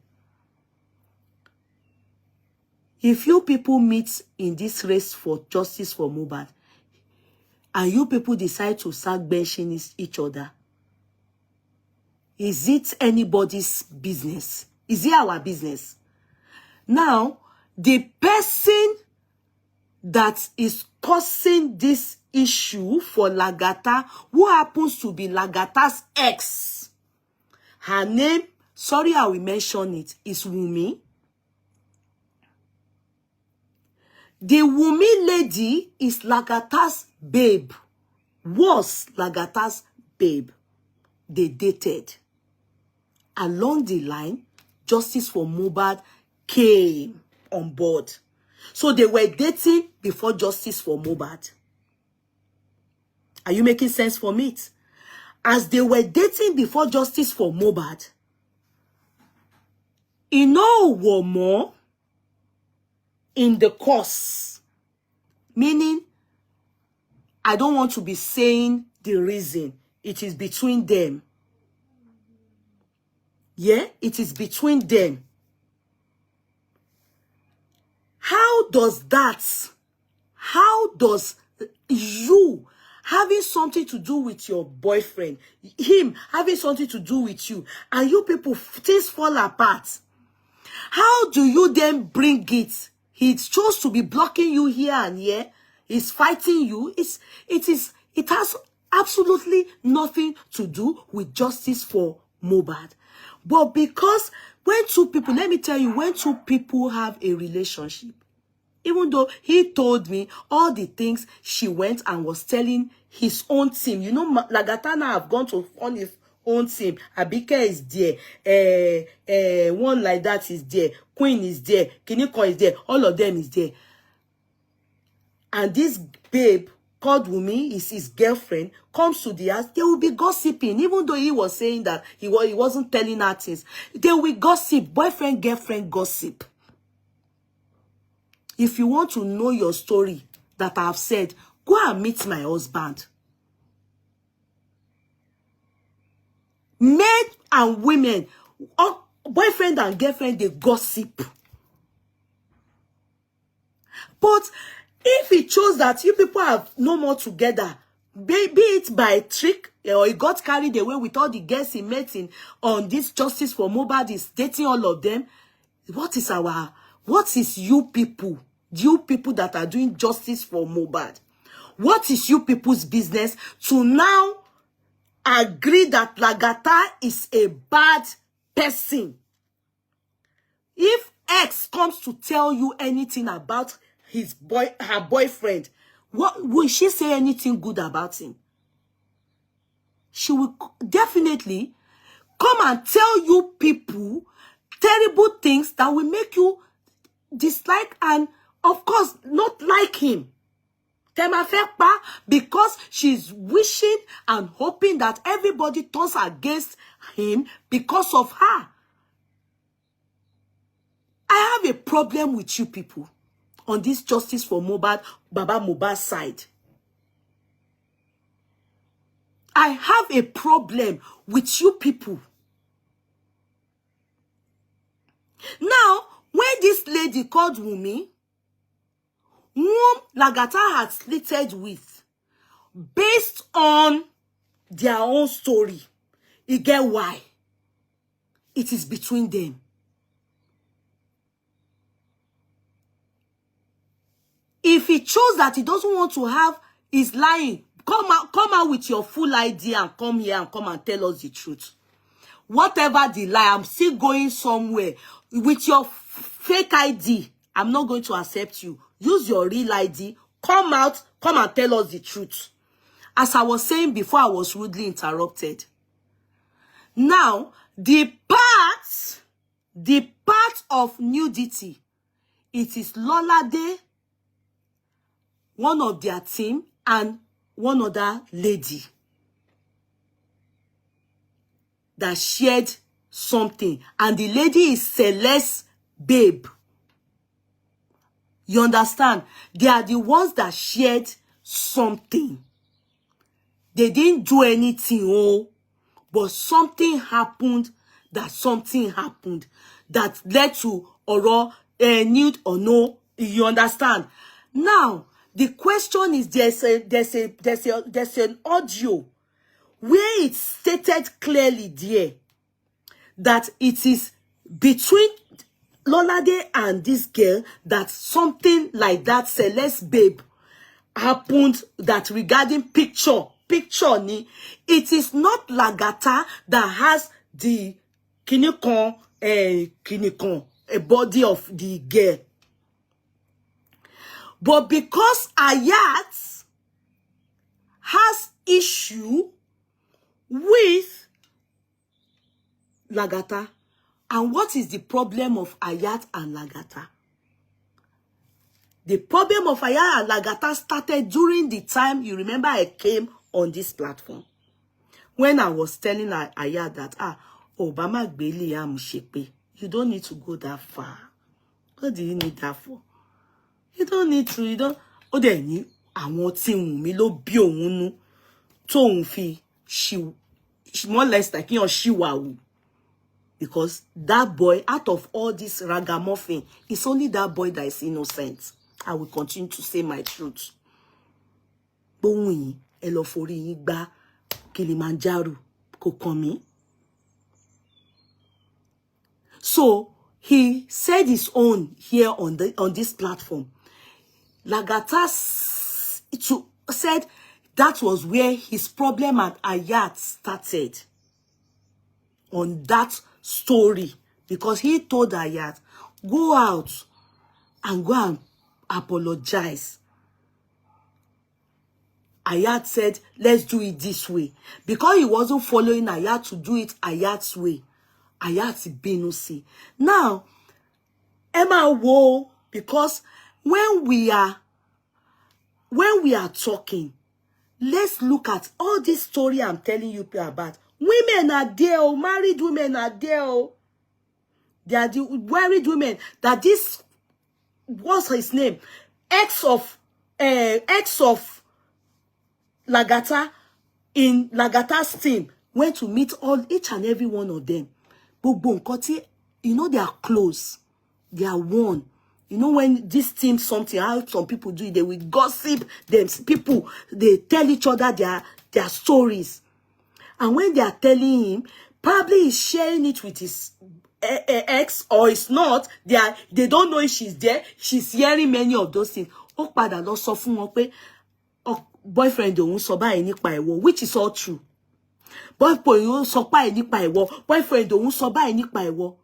If you people meet in this race for Justice4Moh, and you people decide to start benching each other, is it anybody's business? Is it our business? Now, the person that is causing this issue for LAGATA, who happens to be LAGATA's ex, her name, sorry I will mention it, is Wumi. The Wumi lady is LAGATA's babe, was LAGATA's babe. They dated. Along the line, Justice4Moh came on board. So they were dating before Justice4Moh. Are you making sense from it? As they were dating before Justice4Moh, more in the course, meaning I don't want to be saying the reason. It is between them. Yeah, it is between them. How does you having something to do with your boyfriend, him having something to do with you, and you people, things fall apart? How do you then bring it? He chose to be blocking you here and here. He's fighting you. It has absolutely nothing to do with Justice4Moh. But because when two people, let me tell you, when two people have a relationship, even though he told me all the things she went and was telling his own team, you know, LAGATA now have gone to on his own team. Abike is there, one like that is there, Queen is there, Kiniko is there, all of them is there. And this babe called Wumi, is his girlfriend, comes to the house, they will be gossiping. Even though he was saying that he wasn't telling her things, they will gossip, boyfriend, girlfriend gossip. If you want to know your story that I have said, go and meet my husband. Men and women, boyfriend and girlfriend, they gossip. But if he chose that you people have no more together, be it by trick, or he got carried away with all the girls he met on this Justice4Moh, is dating all of them, what is you people that are doing Justice4Moh? What is you people's business to now agree that LAGATA is a bad person? If X comes to tell you anything about her boyfriend, what will she say anything good about him? She will definitely come and tell you people terrible things that will make you dislike and, of course, not like him. Because she's wishing and hoping that everybody turns against him because of her. I have a problem with you people on this Justice for Baba Mohbad side. I have a problem with you people. Now, when this lady called Wunmi, whom Lagata had slated with, based on their own story, you get why. It is between them. If he chose that he doesn't want to have, he's lying. Come out with your full idea and come here and come and tell us the truth. Whatever the lie, I'm still going somewhere. With your fake ID, I'm not going to accept you. Use your real ID. Come out, come and tell us the truth. As I was saying before, I was rudely interrupted. Now, the part of nudity, it is Lolade, one of their team, and one other lady that shared something. And the lady is Celeste Babe. You understand? They are the ones that shared something. They didn't do anything, but something happened that led to nude or no. You understand? Now, the question is, there's an audio where it's stated clearly there that it is between Lolade and this girl that something like that, Celeste Babe, happened, that regarding picture ni. It is not Lagata that has the kinikon, a body of the girl. But because Ayat has issue with Lagata, and what is the problem of Ayat and Lagata? The problem of Ayat and Lagata started during the time, you remember, I came on this platform. When I was telling Ayat that, Obama Gbeli am shepe. You don't need to go that far. What do you need that for? You don't need to, you don't. Oh, then you, I want to me lo bi ohun nu. To fi, she more or less like you shiwawu. Because that boy, out of all this ragamuffin, it's only that boy that is innocent. I will continue to say my truth. Bowi, elofori igba, Kilimanjaro, kokomi. So he said his own here on this platform. Lagata said that was where his problem at Ayat started. On that story, because he told Ayat, go out and go and apologize. Ayat said, let's do it this way. Because he wasn't following Ayat to do it Ayat's way. Ayat Benusi. Now, Emma Wo, because when we are talking, let's look at all this story I'm telling you about. Women are there, married women are there. They are the married women that this, what's his name? Ex of Lagata, in Lagata's team, went to meet each and every one of them. But Bonkoti, you know, they are close. They are one. You know, when this team something, how some people do it, they will gossip them. People, they tell each other their stories. And when they are telling him, probably he's sharing it with his ex, or it's not. They don't know if she's there. She's hearing many of those things. Padà lọ sọ fún wọn pé boyfriend òun sọ báyìí nípa ìwọ, which is all true. Boyfriend òun sọ báyìí nípa ìwọ, boyfriend òun sọ báyìí nípa ìwọ.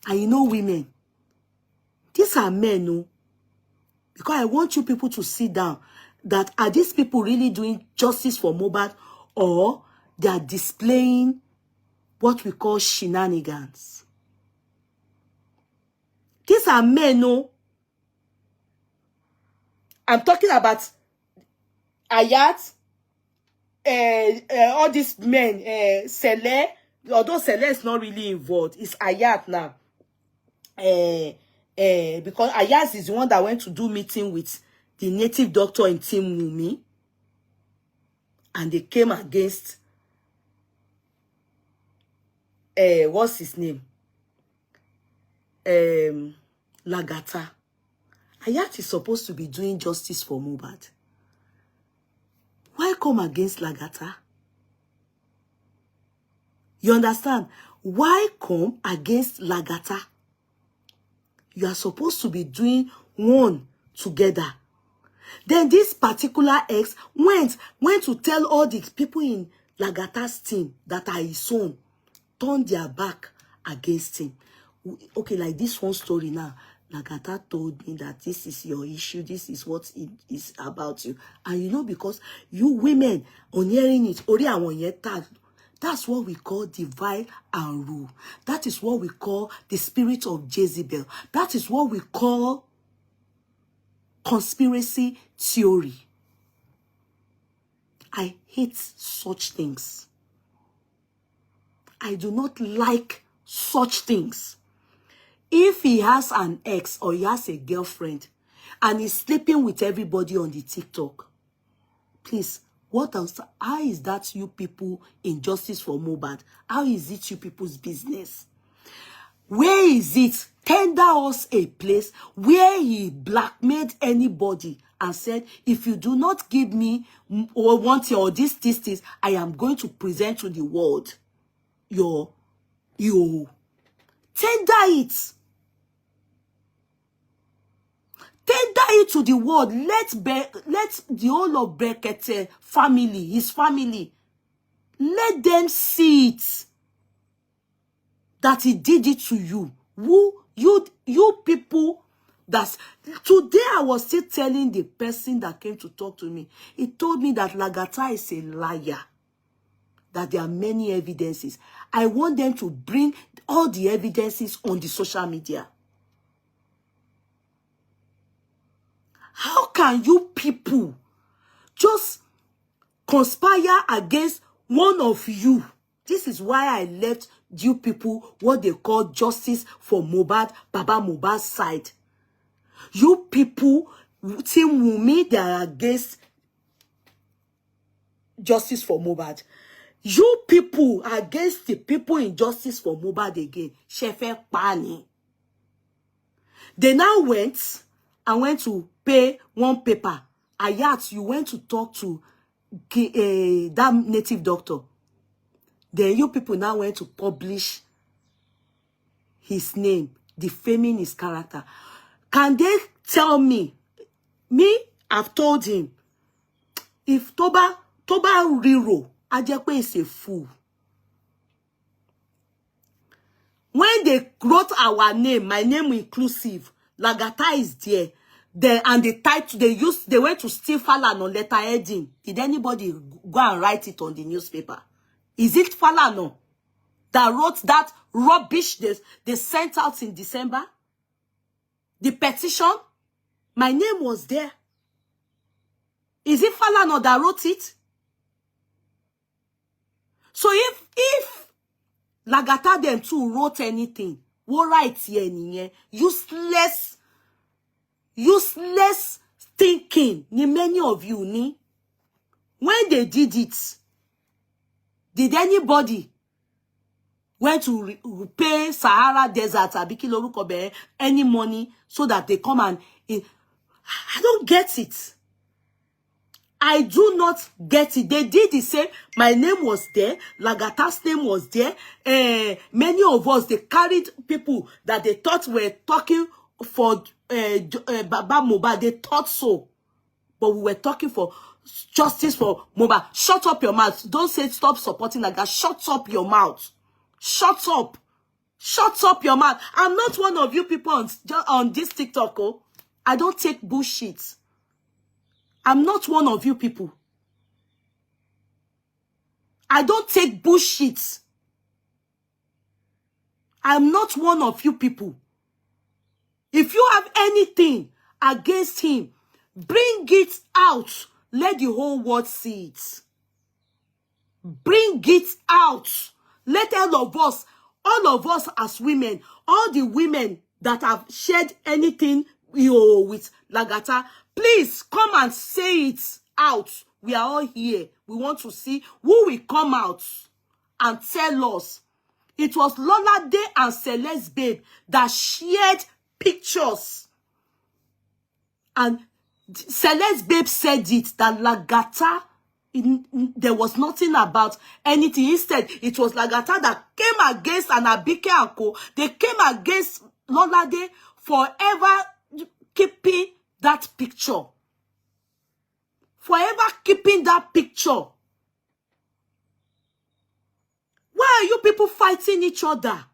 And you know, women, these are men, no? Because I want you people to sit down. That are these people really doing justice for Mohbad, or they are displaying what we call shenanigans? These are men, no. I'm talking about Ayat, all these men, Sele, although Sele is not really involved, it's Ayat now. Because Ayat is the one that went to do meeting with the native doctor in Team Wumi, and they came against what's his name? Lagata. Ayat is supposed to be doing justice for Mohbad. Why come against Lagata? You understand? Why come against Lagata? You are supposed to be doing one together. Then this particular ex went to tell all the people in Lagata's team that are his son, turned their back against him. Okay, like this one story now. Lagata told me that this is your issue, this is what it is about you. And you know, because you women on hearing it, that's what we call divide and rule. That is what we call the spirit of Jezebel. That is what we call conspiracy theory. I hate such things. I do not like such things. If he has an ex or he has a girlfriend and he's sleeping with everybody on the TikTok, please, what else? How is that you people in Justice for Mohbad? How is it you people's business? Where is it? Tender us a place where he blackmailed anybody and said, if you do not give me or want your this, I am going to present to the world your tender it. Tender it to the world. Let the whole of Brekete family, his family, let them see it. That he did it to you. You people, that's today I was still telling the person that came to talk to me. He told me that Lagata is a liar. That there are many evidences. I want them to bring all the evidences on the social media. How can you people just conspire against one of you? This is why I left you people what they call Justice for Mohbad, Baba Mohbad's side. You people, Team Wumi, they are against Justice for Mohbad. You people are against the people in Justice for Mohbad again. Shefe Pani. They now went to pay one paper. Ayat, you went to talk to that native doctor. Then you people now went to publish his name, defaming his character. Can they tell me? I've told him, if Toba Riro, Ajepe is a fool. When they wrote our name, my name inclusive, Lagata is there. And the title they went to steal Falana on letter heading. Did anybody go and write it on the newspaper? Is it Falana that wrote that rubbish they sent out in December? The petition? My name was there. Is it Falana that wrote it? So if Lagata them too wrote anything, what right here? Useless thinking. Ni many of you ni. When they did it, did anybody went to pay Sahara Desert any money so that they come and I don't get it. I do not get it. They did the same. My name was there. Lagata's name was there. Many of us, they carried people that they thought were talking for Baba Mohbad. They thought so. But we were talking for justice for Mohbad. Shut up your mouth. Don't say stop supporting Lagata. Shut up your mouth. Shut up. Shut up your mouth. I'm not one of you people on this TikTok. Oh. I don't take bullshit. I'm not one of you people. I don't take bullshit. I'm not one of you people. If you have anything against him, bring it out. Let the whole world see it. Bring it out. Let all of us as women, all the women that have shared anything with Lagata, please come and say it out. We are all here. We want to see who will come out and tell us. It was Lolade and Celeste Babe that shared pictures. And Celeste Babe said it, that Lagata, there was nothing about anything. Instead, it was Lagata that came against Anabike and Co. They came against Lolade forever keeping that picture. Forever keeping that picture. Why are you people fighting each other?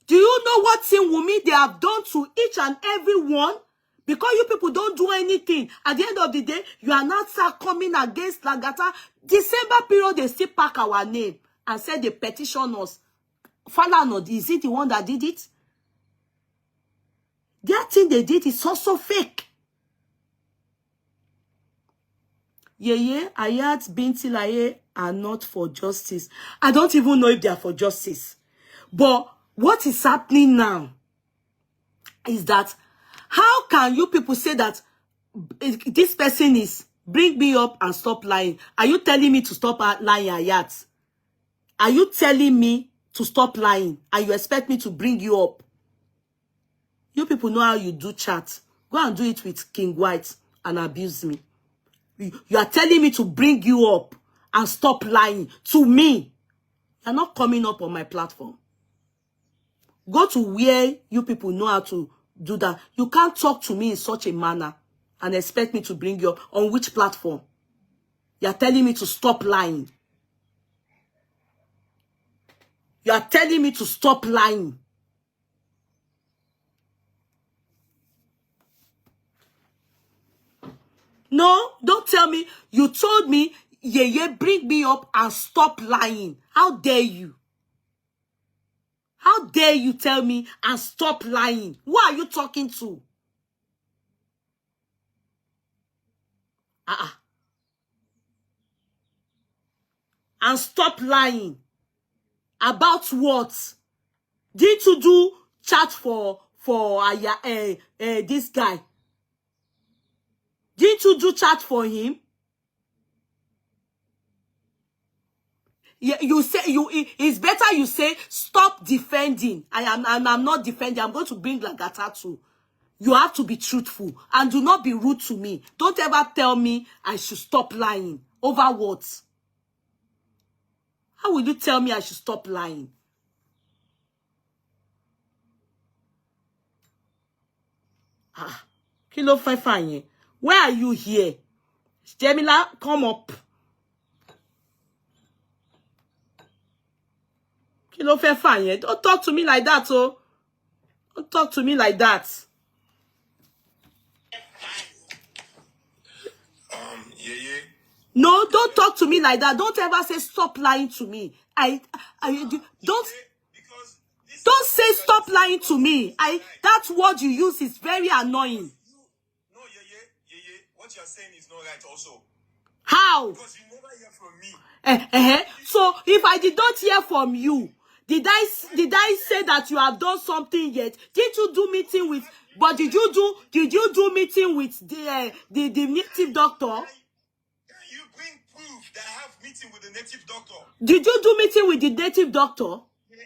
Do you know what Team Wunmi they have done to each and every one? Because you people don't do anything. At the end of the day, you are not coming against Lagata. December period, they still pack our name and said they petition us. Falana, is it the one that did it? That thing they did is also fake. Yeye, Ayat, Binti Laye are not for justice. I don't even know if they are for justice. But what is happening now is that how can you people say that this person is bring me up and stop lying? Are you telling me to stop lying, Ayat? Are you telling me to stop lying? And you expect me to bring you up? You people know how you do chat. Go and do it with King White and abuse me. You are telling me to bring you up and stop lying to me. You're not coming up on my platform. Go to where you people know how to do that. You can't talk to me in such a manner and expect me to bring you up. On which platform? You're telling me to stop lying. You are telling me to stop lying. No, don't tell me. You told me, Yeye, bring me up and stop lying. How dare you? How dare you tell me and stop lying? Who are you talking to? And stop lying. About what? Did you do chat for this guy? Didn't you do chat for him? Yeah, you say it's better you say stop defending. I'm not defending. I'm going to bring Lagata too. You have to be truthful and do not be rude to me. Don't ever tell me I should stop lying. Over what? How will you tell me I should stop lying? Kilo Fefanye. Where are you here? Jamila, come up. Kilo Fefanye. Don't talk to me like that, oh. Don't talk to me like that. Yeah. No, don't talk to me like that. Don't ever say stop lying to me. Don't say stop lying to me. That word you use is very annoying. No, yeah. What you're saying is not right also. How? Because you never hear from me. So if I did not hear from you, did I say that you have done something yet? Did you do meeting with? But did you do meeting with the native doctor? Can you bring proof that I have meeting with the native doctor? Did you do meeting with the native doctor? Yeah.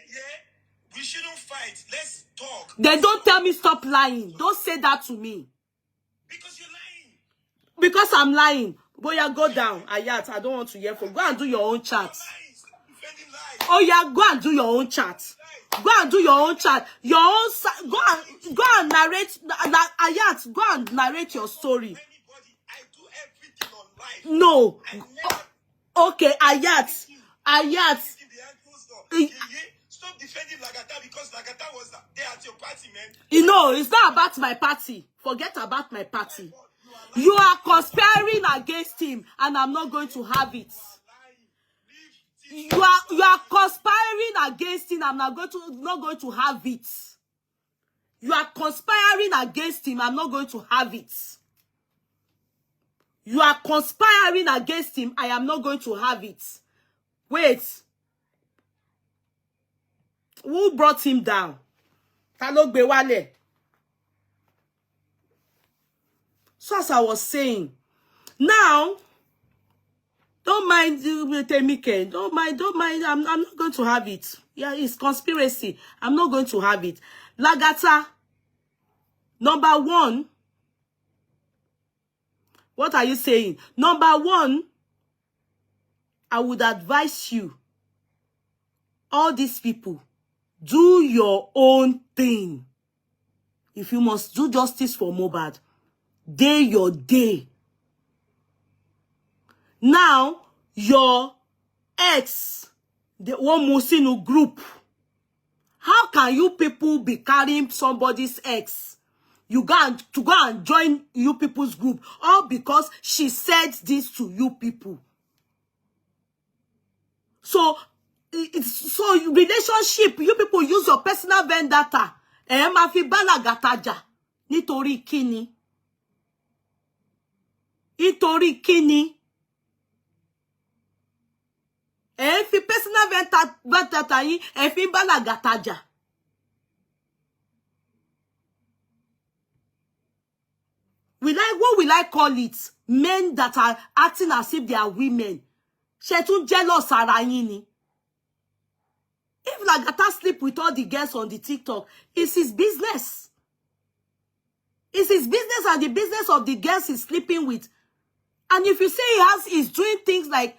We shouldn't fight. Let's talk. Then don't tell me stop lying. Don't say that to me. Because you're lying. Because I'm lying. Boya, go down. Ayat, I don't want to hear from. Go and do your own chat. Oh yeah, go and do your own chat. Go and do your own chat. Your own. Go and narrate. Ayat, go and narrate your story. I do everything on life. No. Okay, Ayat. Stop defending Lagata because Lagata was there at your party, man. You know, it's not about my party. Forget about my party. You are conspiring against him, and I'm not going to have it. You are conspiring against him. I'm not going to have it. You are conspiring against him. I'm not going to have it. You are conspiring against him. I am not going to have it. Wait. Who brought him down? Ta ló gbé wálẹ̀? So as I was saying, now, don't mind Temike. Don't mind. I'm not going to have it. Yeah, it's conspiracy. I'm not going to have it. Lagata, number one. What are you saying? Number one, I would advise you, all these people, do your own thing. If you must do justice for Mohbad, day your day. Now, your ex, the one Musinu group, how can you people be carrying somebody's ex? You go and join you people's group, all because she said this to you people. So, relationship, you people use your personal vendetta. Ma fi bá LAGATA jà. Nítorí kíni? Nítorí kíni? Fi personal vendetta yín, fi bá LAGATA jà. What will I call it? Men that are acting as if they are women. Ṣé tún jealous ara yín ni? If LAGATA sleep with all the girls on the TikTok, it's his business. It's his business and the business of the girls he's sleeping with. And if you say he's doing things like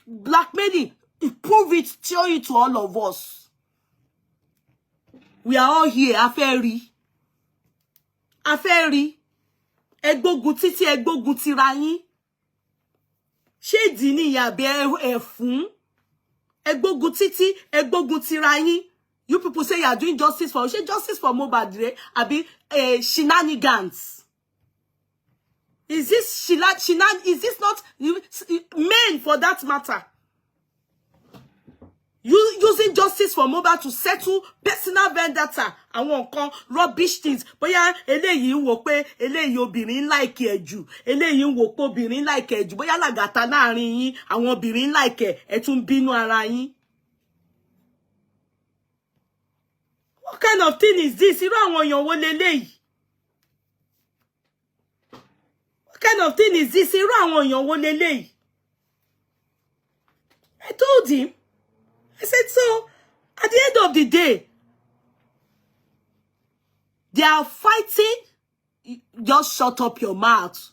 blackmailing, prove it, show it to all of us. We are all here, afẹ́rí. Afẹ́rí. Ẹgbógun títí, ẹgbógun tira yín. Ṣé ìdí ni ìyàbẹ̀ ẹ̀fún? Ẹgbógun títí, ẹgbógun tira yín. You people say you are doing justice for Mohbad, abi shenanigans. Is this is this not men for that matter? You using justice for Mohbad to settle personal vendetta. Àwọn nǹkan rubbish things. Bóyá eléyìí ń wò pé eléyìí obìnrin like ẹ jù. Eléyìí ń wò pé obìnrin like ẹ jù. Bóyá LAGATA láàrin yín, àwọn obìnrin like ẹ tún bínú ara yín. What kind of thing is this? Irú àwọn èèyàn wo leléyìí? What kind of thing is this? Irú àwọn èèyàn wo leléyìí? I told him. I said, so, at the end of the day, they are fighting. Just shut up your mouth.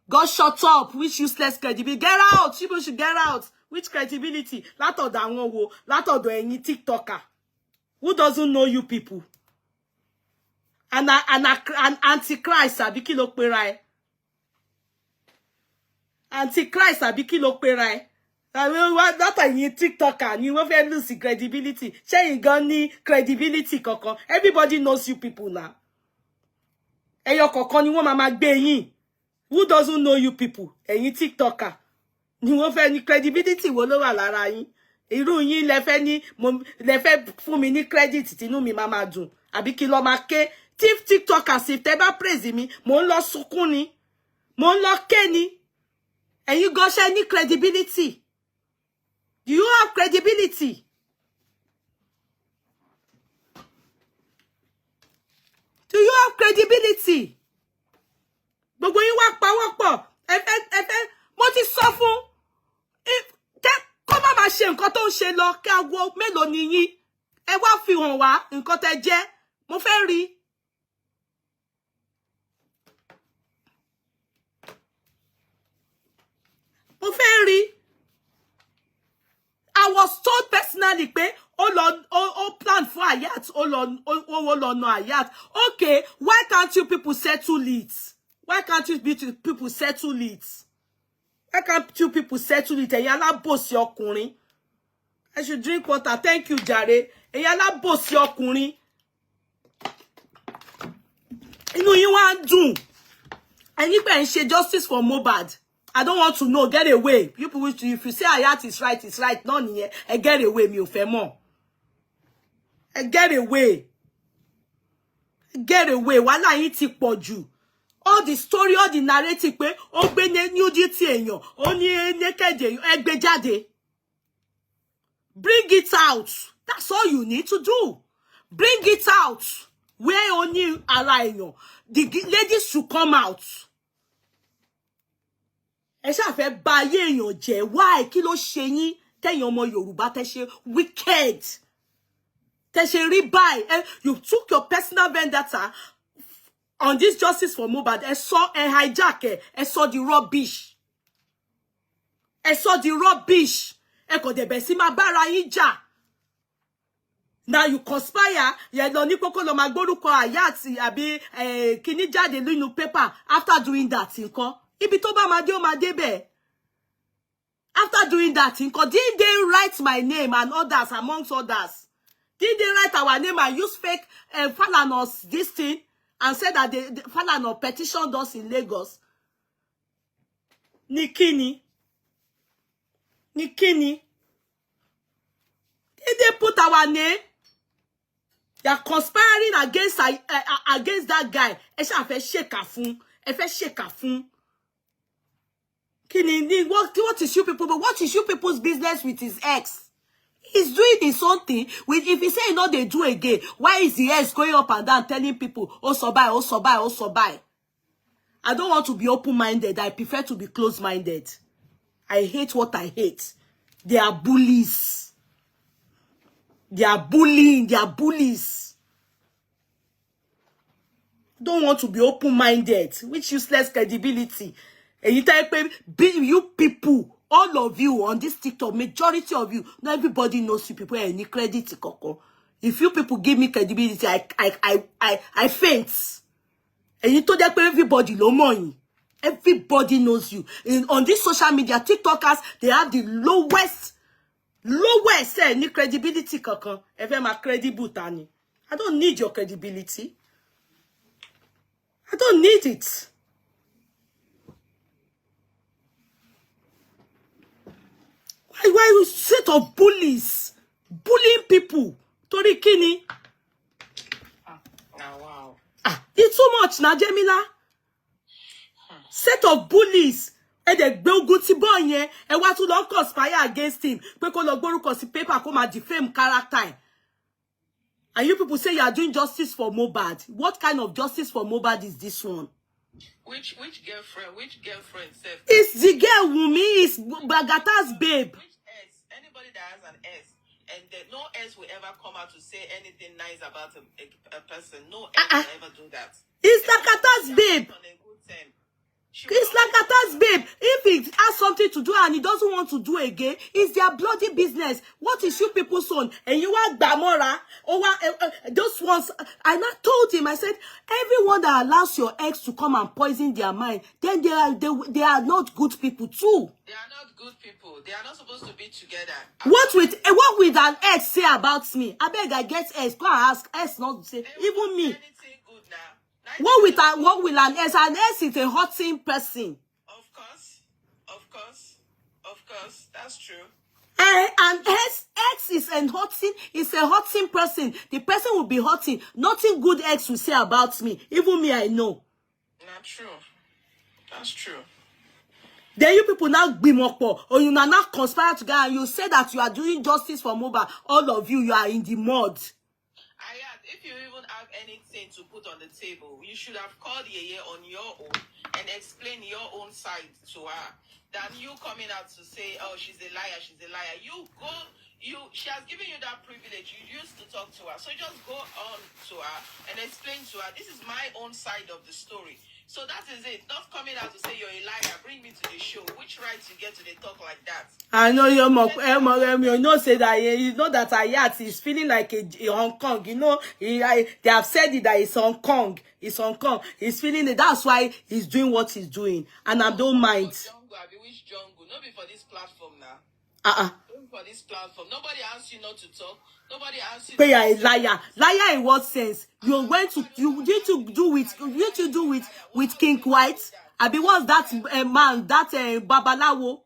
God, shut up. Which useless credibility? Get out. People should get out. Which credibility? Látọ̀dọ̀ àwọn wo? Látọ̀dọ̀ ẹ̀yin TikToker. Who doesn't know you people? And Antichrist, àbí kí ló pera ẹ? Antichrist, àbí kí ló pera ẹ? That ẹ̀yin TikToker ni wọ́n fẹ́ lose credibility. Ṣé you gan ní credibility kankan? Everybody knows you people now. Ẹyọ kọ̀ọ̀kan ni wọ́n máa gbé yín. Who doesn't know you people? Ẹ̀yin TikToker ni wọ́n fẹ́ ní credibility wo ló wà lára yín. Irú yín lẹ fẹ́ fún mi ní credit tínú mi máa dùn. Àbí kí ló máa ké. TikToker sì tẹ́ bá praise mi, mo ń lọ sunkún ni. Mo ń lọ ké ni. Ẹ̀yin gan ṣe ní credibility. Do you have credibility? Do you have credibility? Gbogbo yín wá pawọ́pọ̀. Ẹ mo ti sọ fún kó má máa ṣe nǹkan tó ń ṣe lọ kí awo mélòó ni yín. Ẹ wá fi hàn wá nǹkan tẹ́ jẹ́. Mo fẹ́ rí. Mo fẹ́ rí. I was told personally pé ó plan for Ayat, ó lọ no Ayat. Okay, why can't you people settle it? Why can't you people settle it? Why can't you people settle it? Ẹ̀yin alábòsí ọkùnrin. I should drink water. Thank you, Jare. Ẹ̀yin alábòsí ọkùnrin. Inú yín wá ń dùn. Ẹ̀yin pé ń ṣe justice for Mohbad. I don't want to know. Get away. People, if you say Ayat is right, it's right. None here. Get away, mi ò fẹ́ mọ̀. Get away. Get away. Wala yín ti pọ̀ jù. All the story, all the narrative, pé ó gbé nudity èèyàn, ó ní naked èèyàn, ẹ gbé jáde. Bring it out. That's all you need to do. Bring it out. Where only ara èèyàn. The ladies should come out. Ẹ ṣá fẹ́ bà ayé èèyàn jẹ́. Why? Kí ló ṣe yín? Tẹ́yin ọmọ Yorùbá tẹ́ ṣe wicked. Tẹ́ ṣe rí báyìí. You took your personal vendetta on this justice for Mohbad. Ẹ sọ, ẹ hijack ẹ sọ the rubbish. Ẹ sọ the rubbish. Ẹ kò dẹ̀ bẹ̀ sí máa bára yín jà. Now you conspire, you lọ ní kókó lọ máa gbórúkọ Àyàtì àbí kíní jáde nínú paper after doing that nǹkan. Ibi tó bá máa dé ó máa dé bẹ́ẹ̀. After doing that nǹkan, didn't they write my name and others amongst others? Didn't they write our name and use fake Falanos this thing and said that the Falana petitioned us in Lagos? Nikini. Did they put our name? They are conspiring against that guy. Ẹ ṣá fẹ́ ṣèkà fún. Ẹ fẹ́ ṣèkà fún. What is you people? But what is you people's business with his ex? He's doing his own thing. If he say no, they do again. Why is the ex going up and down telling people, oh so bye, oh so bye, oh so bye? I don't want to be open-minded. I prefer to be close-minded. I hate what I hate. They are bullies. They are bullying. They are bullies. Don't want to be open-minded. Which useless credibility. And you people, all of you on this TikTok, majority of you, not everybody knows you people any credit. If you people give me credibility, I faint. And you told that everybody no money. Everybody knows you. On this social media, TikTokers, they have the lowest any credibility. Credible tani. I don't need your credibility. I don't need it. Why you set of bullies? Bullying people. Tori kini. Wow. It's too much now, Jamila. Set of bullies. And they go good to boy yen. And what to long conspire against him. Because the gboruko si paper come and defame character. And you people say you are doing justice for Mohbad. What kind of justice for Mohbad is this one? Which girlfriend? Which girlfriend? It's the girl Wumi. It's Bagata's babe. Which S? Anybody that has an S. And no S will ever come out to say anything nice about a person. No S will ever do that. It's Bagata's babe. On a good term. It's Lagata's babe. If he has something to do and he doesn't want to do again, it's their bloody business. What is you people's own? And you are Gamora, or those ones. I not told him. I said, everyone that allows your ex to come and poison their mind, then they are not good people too. They are not good people. They are not supposed to be together. What will an ex say about me? I beg, I get ex. Go and ask ex not to say. Even me. What will an S? An S is a hurting person. Of course, that's true. And X is a hurting person. The person will be hurting. Nothing good X will say about me. Even me, I know. Not true. That's true. Then you people now bimopo, or you now conspire together, and you say that you are doing justice for Mohbad. All of you are in the mud. If you even have anything to put on the table, you should have called Yeye on your own and explain your own side to her. Than you coming out to say, oh, she's a liar. She has given you that privilege. You used to talk to her. So just go on to her and explain to her, this is my own side of the story. So that is it. Not coming out to say you're a liar. Bring me to the show. Which rights you get to the talk like that? I know you know say that you know that Ayat is feeling like a Hong Kong. You know, they have said it that it's Hong Kong. It's Hong Kong. He's feeling it. That's why he's doing what he's doing. And I don't mind. Which jungle? Not be for this platform now. For this platform. Nobody asked you not to talk. Nobody asked you. But you're a liar. Liar in what sense? You went to do with King White. I be what's that man, that Babalawo.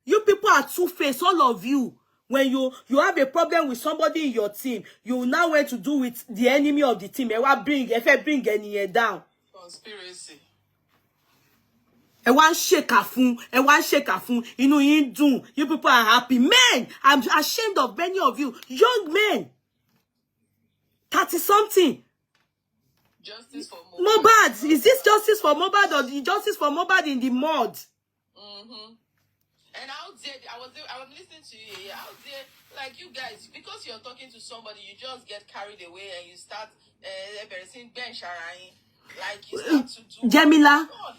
You people are two-faced, all of you. When you have a problem with somebody in your team, you now want to do with the enemy of the team. Bring any down. Conspiracy. Shake a fun. Inú yín dùn. You people are happy. Men, I'm ashamed of many of you. Young men. 30-something. Justice for Mohbad. Is this justice for Mohbad or the justice for Mohbad in the mud? And out there, I was listening to you here. Out there, like you guys, because you're talking to somebody, you just get carried away and you start bench around. Like you start to do.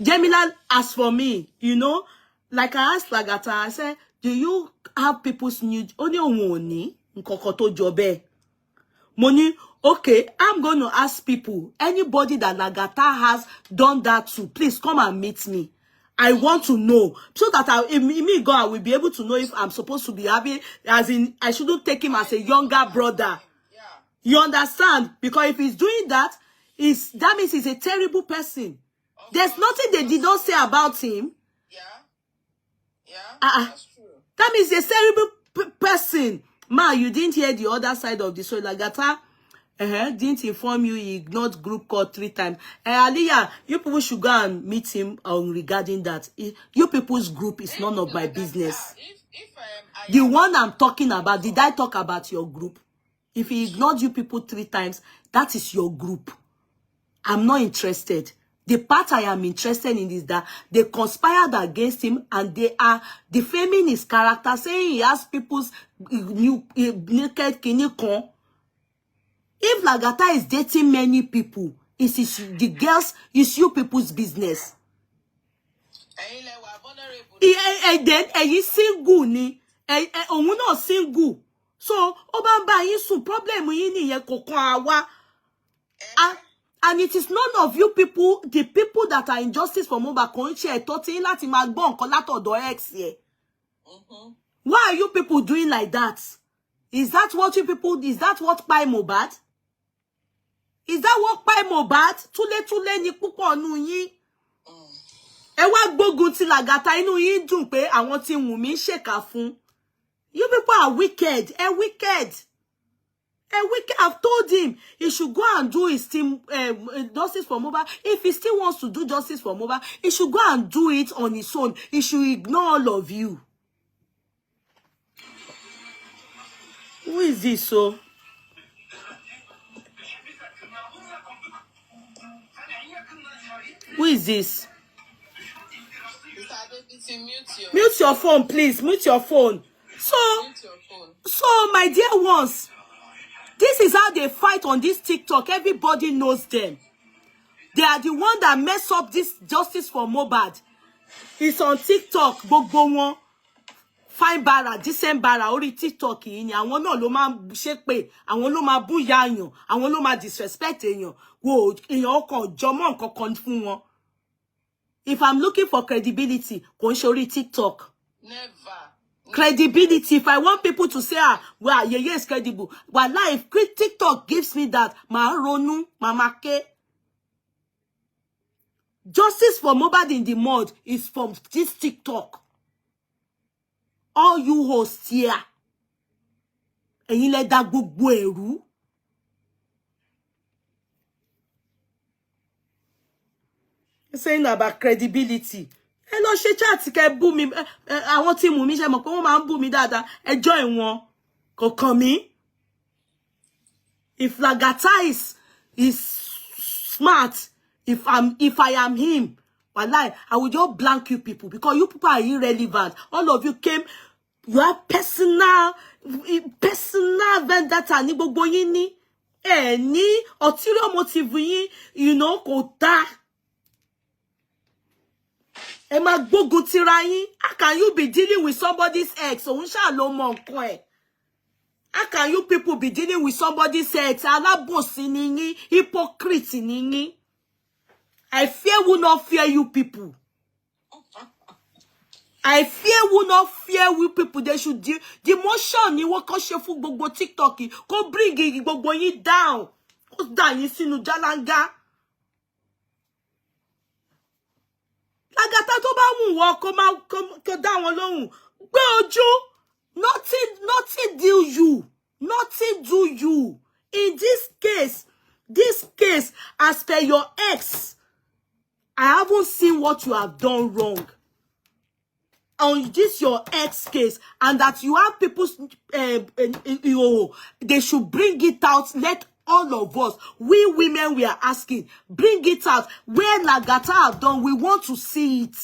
Jamila, as for me, you know, like I asked Lagata, I said, do you have people's news? Only nkokoto jobe. Money, okay, I'm going to ask people, anybody that Lagata has done that to, please come and meet me. I want to know, so that I will be able to know if I'm supposed to be having, as in, I shouldn't take him as a younger brother. Yeah. You understand? Because if he's doing that, that means he's a terrible person. There's nothing they did not say about him. Yeah, that's true. That means he's a terrible person. Ma, you didn't hear the other side of the story. Lagata didn't inform you, he ignored group call 3 times. Aliyah, you people should go and meet him regarding that. You people's group is none of my business. The one I'm talking about, did I talk about your group? If he ignored you people 3 times, that is your group. I'm not interested. The part I am interested in is that they conspired against him and they are defaming his character, saying he has people's naked kinikon. If Lagata is dating many people, the girls, it's you people's business. Then he's single ni. Òun náà single. So, Obamba yin problem yin niyen kokon awa. And it is none of you people, the people that are in Justice for Mohbad, láti máa gbọ́ nǹkan látọ̀dọ̀ ex here. Why are you people doing like that? Is that what you people, is that what pa Mohbad? Is that what pa Mohbad? Túlé ni púpọ̀ nú yín. Ẹ wá gbógun ti Lagata, inú yín dùn pé àwọn tí Wùnmí ń ṣèkà fún. You people are wicked. Wicked. I've told him he should go and do his team Justice for Mohbad. If he still wants to do Justice for Mohbad, he should go and do it on his own. He should ignore all of you. Who is this, so? Who is this? Mute your phone, please. Mute your phone. So, my dear ones, this is how they fight on this TikTok. Everybody knows them. They are the one that mess up this Justice for Mohbad. It's on TikTok. Gbogbo wọn. Fine bara, decent bara, orí TikTok yìí ni àwọn náà ló máa ṣépè, àwọn ló máa bú ya èèyàn, àwọn ló máa disrespect èèyàn. Wo èèyàn kan jọmọ́ nǹkan kan fún wọn. If I'm looking for credibility, kò ń ṣe orí TikTok. Never. Credibility, if I want people to say, well, yeah, is credible. But if TikTok gives me that, ma ronu, mama ke. Justice for Mohbad in the mud is from this TikTok. All you hosts here. Ẹ̀yin lẹ dá gbogbo ẹ̀rú. Saying about credibility. Hello, she chat ke bú mi. Àwọn tí mú mi ṣe mọ̀ pé wọ́n máa ń bú mi dáadáa. Ẹ join wọn. Kò kàn mí. If Lagata is smart, if I am him, wallahi, I will just blank you people because you people are irrelevant. All of you came, you have personal vendetta ní gbogbo yín ní. Ní ulterior motive yín, you know, kò dá. Ẹ máa gbógun tira yín. How can you be dealing with somebody's ex? Òun ṣá ló mọ nǹkan ẹ̀. How can you people be dealing with somebody's ex? Alábòsí ni yín, hypocrite ni yín. I fear will not fear you people. I fear will not fear you people. They should the motion ni wọ́n kàn ṣe fún gbogbo TikTok kó bring gbogbo yín down. Kó dá yín sínú jálanga. Lagata tó bá wù wọ́n kó dá wọn lóhùn. Gbé ojú Nothing do you. Nothing do you. In this case, as per your ex, I haven't seen what you have done wrong. On this your ex case, and that you have people, they should bring it out. Let all of us, we women, we are asking, bring it out. Where Lagata have done, we want to see it.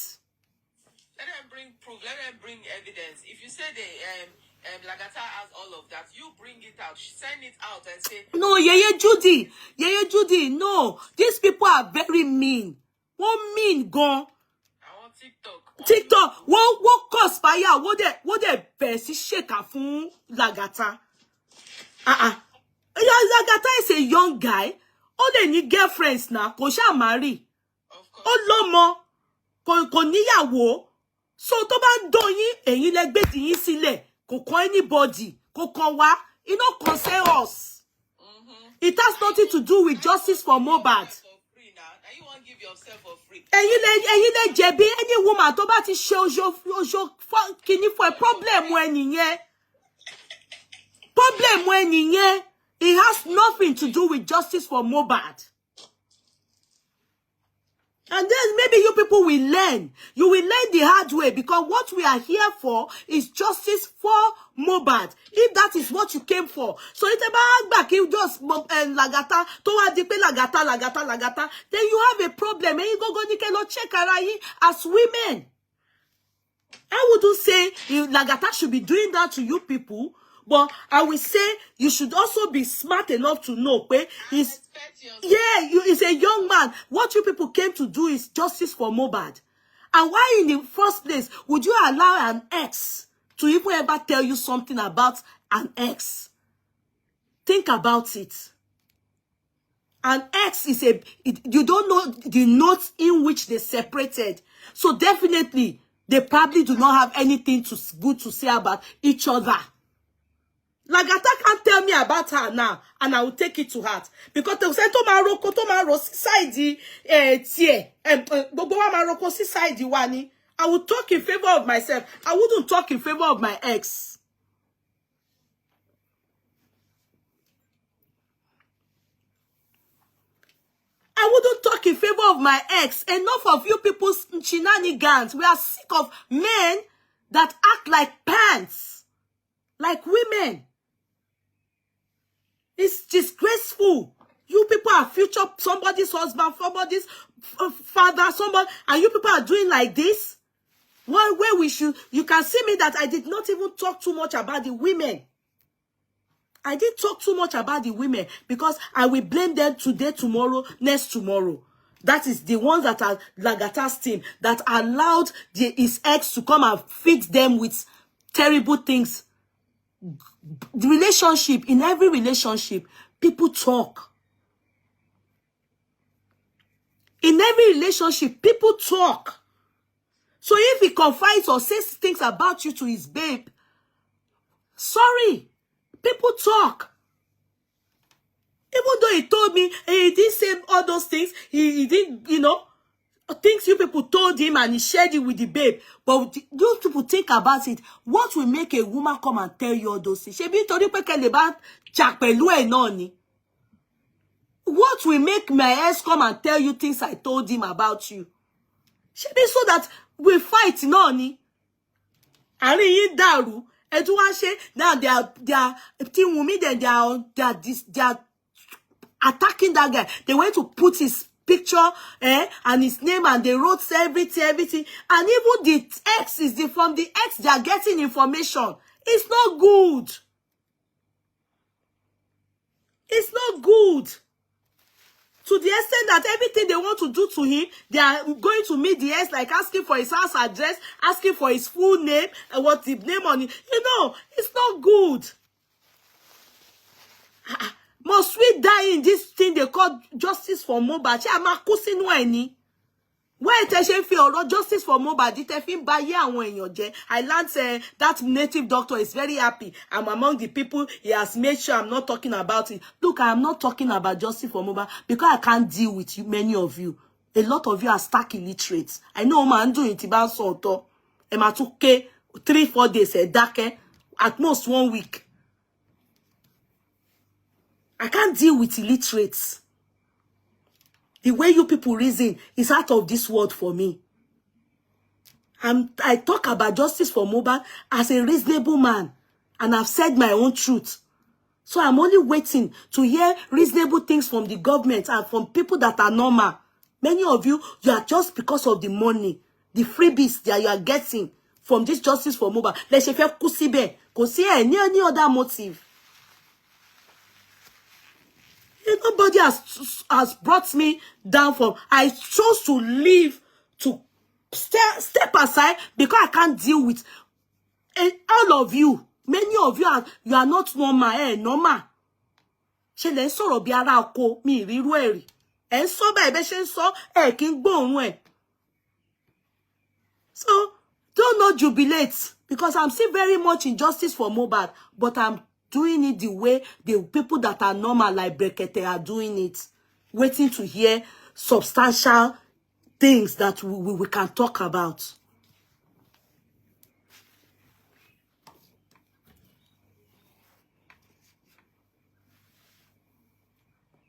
Let them bring proof. Let them bring evidence. If you say Lagata has all of that, you bring it out. Send it out and say, no, Yeye Judy, no. These people are very mean. What mean, gone? I want TikTok. TikTok, what conspire? What they best shake fún Lagata? Lagata is a young guy. All they need girlfriends now. Kò ṣá marry. Of course. Ó lọ́mọ, kò níyàwó. So tó bá dán yín, ẹ̀yin lẹ gbé tiyín sílẹ̀. Kò kàn anybody. Kò kàn wá. It no concern us. It has nothing to do with justice for Mohbad. You won't give yourself for free. ẹ̀yin lẹ jẹ̀bi any woman tó bá ti ṣe ojo kini for a problem when nìyẹn. Problem when nìyẹn. It has nothing to do with justice for Mohbad. And then maybe you people will learn. You will learn the hard way, because what we are here for is justice for Mohbad. If that is what you came for. So if you back, you just Lagata, Lagata, then you have a problem. And you go check as women. I wouldn't say Lagata should be doing that to you people. But I will say you should also be smart enough to know, he's a young man. What you people came to do is justice for Mohbad. And why in the first place would you allow an ex to even ever tell you something about an ex? Think about it. An ex is you don't know the notes in which they separated. So definitely, they probably do not have anything good to say about each other. Lagata can't tell me about her now, and I will take it to heart. Because they say tomorrow, side I will talk in favor of myself. I wouldn't talk in favor of my ex. I wouldn't talk in favor of my ex. Enough of you people's shenanigans. We are sick of men that act like pants, like women. It's disgraceful. You people are future somebody's husband, somebody's father, somebody, and you people are doing like this. One way we should, you can see me that I did not even talk too much about the women. I did talk too much about the women because I will blame them today, tomorrow, next tomorrow. That is the ones that are Lagata's team that allowed his ex to come and feed them with terrible things. The relationship, in every relationship, people talk. In every relationship, people talk. So if he confides or says things about you to his babe, sorry, people talk. Even though he told me, he didn't say all those things, he didn't, things you people told him and he shared it with the babe. But those people think about it. What will make a woman come and tell you all those things? What will make my ex come and tell you things I told him about you? So that we fight, noni. Now they are team women, then they are attacking that guy. They went to put his picture and his name, and they wrote everything. And even the ex is from the ex they are getting information. It's not good. It's not good. To the extent that everything they want to do to him, they are going to meet the ex, like asking for his house address, asking for his full name, and what's the name on it. It's not good. Must we die in this thing they call justice for Mohbad? Why attention for justice for Mohbad? I learned that native doctor is very happy. I'm among the people. He has made sure I'm not talking about it. Look, I'm not talking about justice for Mohbad because I can't deal with you, many of you. A lot of you are stark illiterates. I know man do it about so 3-4 days a dark. at most 1 week. I can't deal with illiterates. The way you people reason is out of this world for me. I talk about justice for Mohbad as a reasonable man, and I've said my own truth. So I'm only waiting to hear reasonable things from the government and from people that are normal. Many of you, you are just because of the money, the freebies that you are getting from this justice for Mohbad. Let's say kusibe, any other motive. Nobody has brought me down from. I chose to leave, to step aside because I can't deal with all of you. Many of you are not normal, normal. Ṣé lẹ sọ̀rọ̀ bí ará oko mi ríru eri. Ẹ sọ bẹ́ẹ̀ bẹ́ ṣe sọ kí n gbóhùn ẹ. So don't not jubilate because I'm still very much in justice for Mohbad, but I'm doing it the way the people that are normal like Brekete are doing it, waiting to hear substantial things that we can talk about.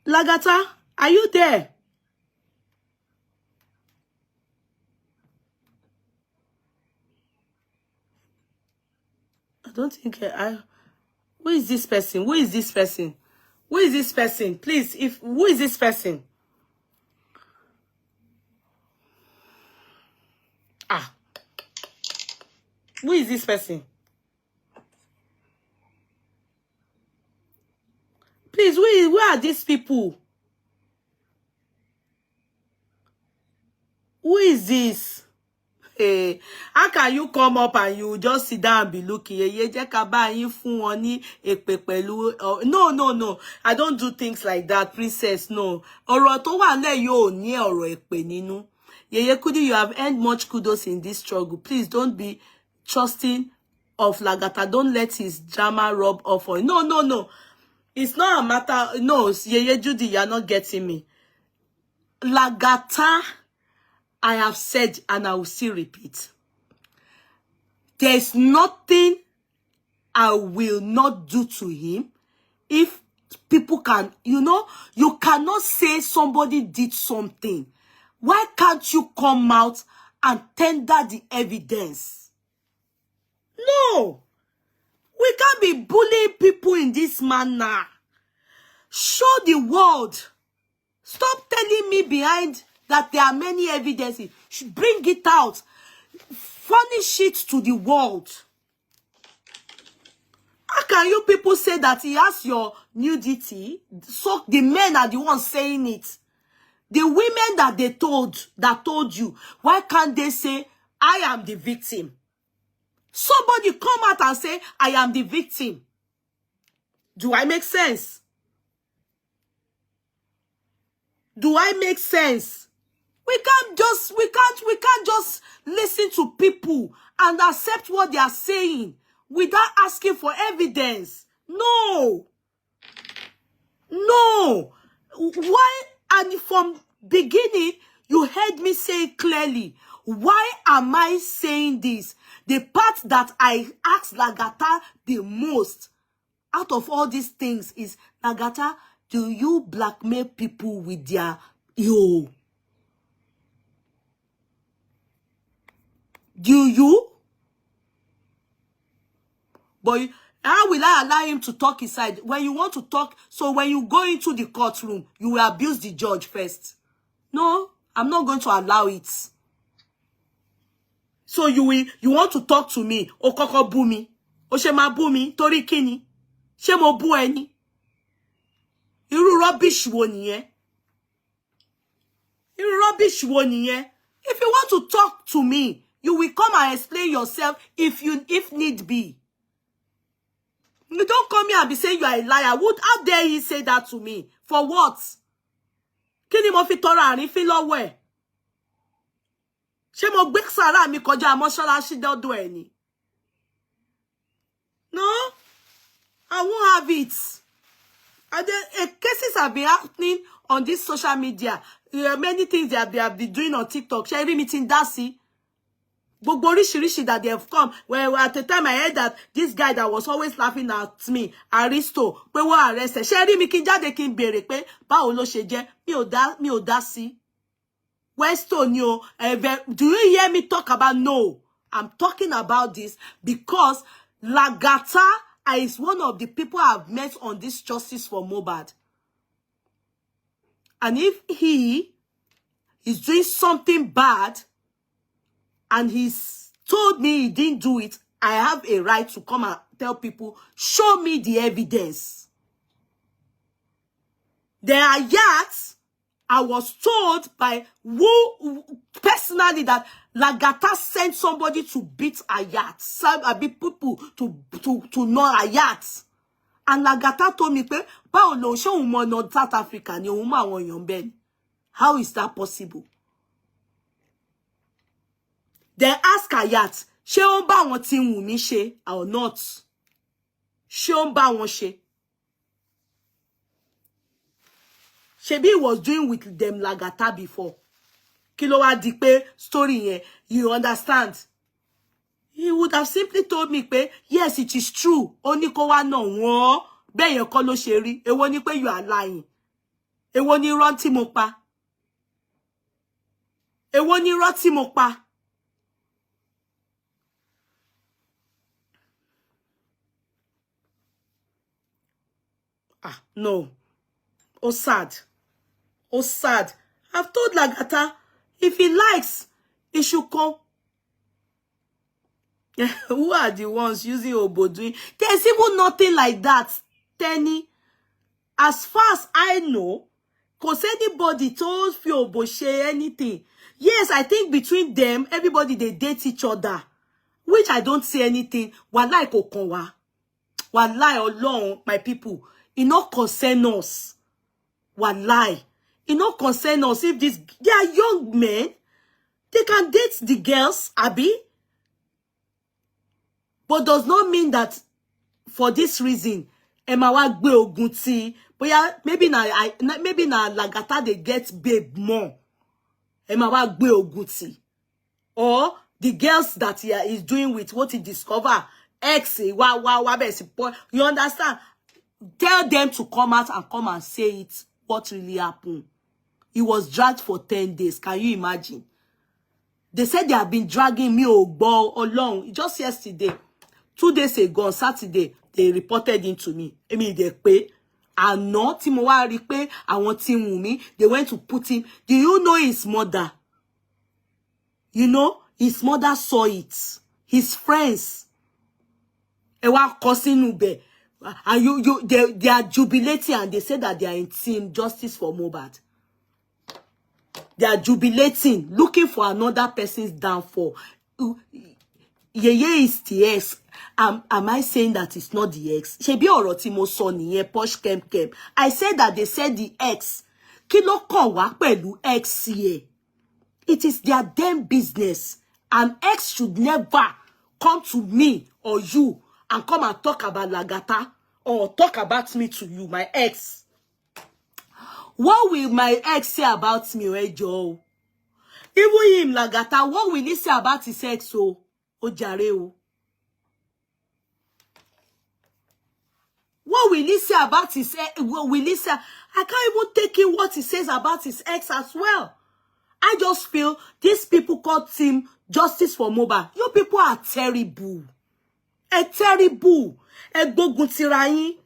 Lagata, are you there? I don't think who is this person? Who is this person? Who is this person? Please, who is this person? Who is this person? Please, who are these people? Who is this? Hey, how can you come up and you just sit down and be looking? No. I don't do things like that, princess. No. Ọ̀rọ̀ tó wà ńlẹ̀ yóò ní ọ̀rọ̀ èpè nínú. Yeye Kudi, you have earned much kudos in this struggle. Please don't be trusting of Lagata. Don't let his drama rub off on. No. It's not a matter. No, Yeye Judy, you're not getting me. Lagata, I have said, and I will still repeat. There's nothing I will not do to him. If people can, you cannot say somebody did something. Why can't you come out and tender the evidence? No. We can't be bullying people in this manner. Show the world. Stop telling me behind that there are many evidences. Bring it out. Furnish it to the world. How can you people say that he has your nudity? So the men are the ones saying it. The women that told you, why can't they say, I am the victim? Somebody come out and say, I am the victim. Do I make sense? Do I make sense? We can't just listen to people and accept what they are saying without asking for evidence. No. Why? And from beginning, you heard me say clearly, why am I saying this? The part that I asked Lagata the most out of all these things is, Lagata, do you blackmail people with their Do you? But how will I allow him to talk inside? When you want to talk, so when you go into the courtroom, you will abuse the judge first. No, I'm not going to allow it. So you want to talk to me? O koko bú mi. O ṣe ma bú mi torí kíni? Ṣé mo bú ẹni? Irú rubbish wo nìyẹn? Irú rubbish wo nìyẹn? If you want to talk to me, you will come and explain yourself if need be. You don't come here and be saying you are a liar. How dare he say that to me? For what? Kí ni mo fi tọrọ àrífín lọ́wọ́ ẹ̀? Ṣé mo gbé sàrà mi kọjá mọ́ṣáláṣí dọ́dọ̀ ẹ̀ ni? No, I won't have it. And then, cases have been happening on this social media. There are many things they have been doing on TikTok. Sharing meeting Darcy. Gbogbo oríṣiríṣi that they have come. Well, at the time I heard that this guy that was always laughing at me, Aristo, pé wọ́n arrested. Ṣé rí mi kí n jáde kí n béèrè pé báwo ló ṣe jẹ́? Mi ò dá sí. Weston, do you hear me talk about? No. I'm talking about this because Lagata is one of the people I've met on this Justice for Mohbad. And if he is doing something bad and he's told me he didn't do it, I have a right to come and tell people, show me the evidence. There are yachts. I was told by who personally that Lagata sent somebody to beat a yacht. Beat people to know a yacht. And Lagata told me, báwo ló ṣe òun mọ North South Africa ni òun mọ àwọn èèyàn bẹ́ẹ̀ ni. How is that possible? Then ask a yacht, ṣé ó ń bá wọn tí Wùnmí ṣe or not? Ṣé ó ń bá wọn ṣe? Shebi was doing with them Lagata before. Kí ló wá di pé story yẹn, you understand? He would have simply told me pé, yes, it is true. Ó ní kó wá náà wọ́n. Bẹ́ẹ̀ yẹn kọ́ ló ṣe rí. Èwo ni pé you are lying. Èwo ni irọ́ tí mo pa. Èwo ni irọ́ tí mo pa. No. Oh, sad. Oh, sad. I've told Lagata, if he likes, he should come. Who are the ones using Obodoing? There's even nothing like that, Tenny. As far as I know, because anybody told Fiobo share anything. Yes, I think between them, everybody, they date each other. Which I don't say anything. Walai kokonwa. Walai Ọlọ́run, my people. It not concern us. Walai. It not concern us if they are young men. They can date the girls, Abi. But does not mean that for this reason, Emma wa gbe ogun ti. But yeah, maybe na Lagata they get babe more. Emma wa gbe ogun ti. Or the girls that he is doing with what he discover, ex, you understand? Tell them to come out and come and say it. What really happened? He was dragged for 10 days. Can you imagine? They said they have been dragging me along. Just yesterday, 2 days ago, on Saturday, they reported it to me. I mean, they pay. And not tí mo wá rí pé àwọn tí Wùnmí, they went to put him. Do you know his mother? You know, his mother saw it. His friends. Ẹ wá kọ sínú bẹ̀. And they are jubilating and they say that they are in team Justice for Mohbad. They are jubilating, looking for another person's downfall. Yeye is the ex. Am I saying that it's not the ex? Ṣebí ọ̀rọ̀ tí mo sọ nìyẹn, posh kem. I said that they said the ex. Kí ló kàn wá pẹ̀lú ex here? It is their damn business. An ex should never come to me or you and come and talk about Lagata or talk about me to you, my ex. What will my ex say about me, Joe? Even him, Lagata, what will he say about his ex, O jare? What will he say about his ex? What will he say? I can't even take in what he says about his ex as well. I just feel these people called him Justice for Mohbad. You people are terrible. Terrible. Gbógun tira yín.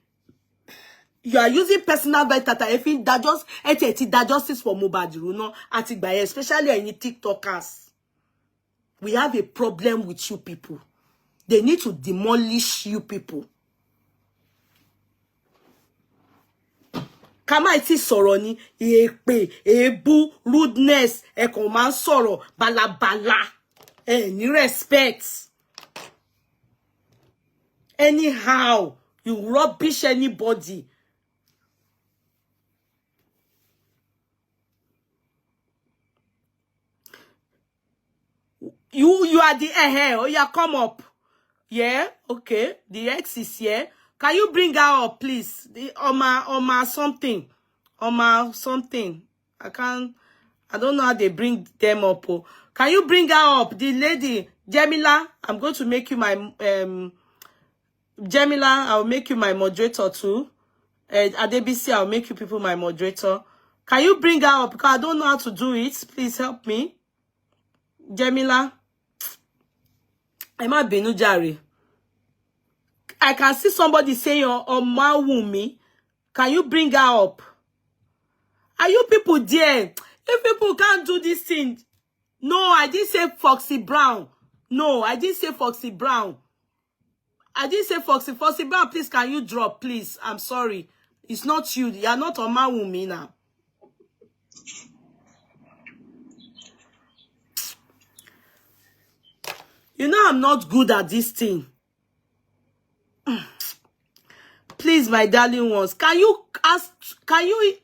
You are using personal vendetta. If that Justice for Mohbad, you know, especially any TikTokers. We have a problem with you people. They need to demolish you people. Kama iti sọ̀rọ̀ ni, èpè, èébú, rudeness, ẹ kàn máa ń sọ̀rọ̀, balabala, ní respect. Anyhow, you rubbish anybody. You are the oh yeah, come up. Yeah, okay. The ex is here. Can you bring her up, please? The Oma something. Oma something. I can't. I don't know how they bring them up. Oh. Can you bring her up? The lady, Jamila, I'm going to make you my, Jamila, I'll make you my moderator too. Adebisi, I'll make you people my moderator. Can you bring her up? Because I don't know how to do it. Please help me. Jamila. Emma Benujari. I can see somebody saying Omawumi. Can you bring her up? Are you people there? If people can't do this thing. No, I didn't say Foxy Brown. No, I didn't say Foxy Brown. I didn't say Foxy. Foxy Brown, please, can you drop, please? I'm sorry. It's not you. You are not Omawumi now. You know I'm not good at this thing. Please, my darling ones, can you ask, can you,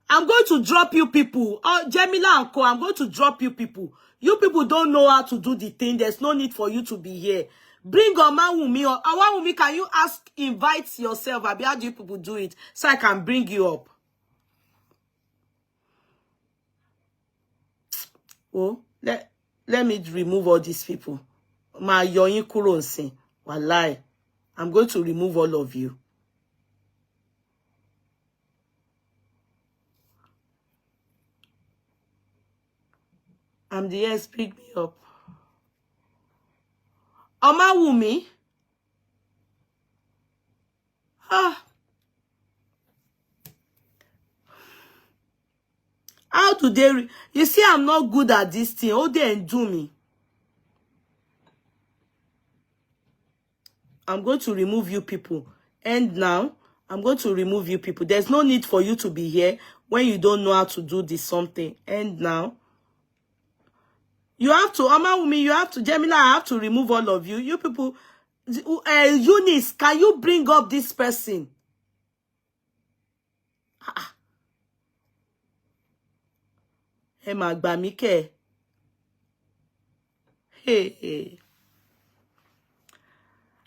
I'm going to drop you people. Jamila and Co, I'm going to drop you people. You people don't know how to do the thing. There's no need for you to be here. Bring Omawumi or Awawumi, can you invite yourself? Abi, how do you people do it? So I can bring you up. Oh, let me remove all these people. Ma yoyin kuro nsin. Wallahi. I'm going to remove all of you. I'm the ex, pick me up. Omawumi. How do they... You see, I'm not good at this thing. Oh, they do me. I'm going to remove you people. And now, I'm going to remove you people. There's no need for you to be here when you don't know how to do this something. And now, you have to, Omawumi, you have to, Jamila, I have to remove all of you. You people, Eunice, can you bring up this person? Emma Gbamike. Hey.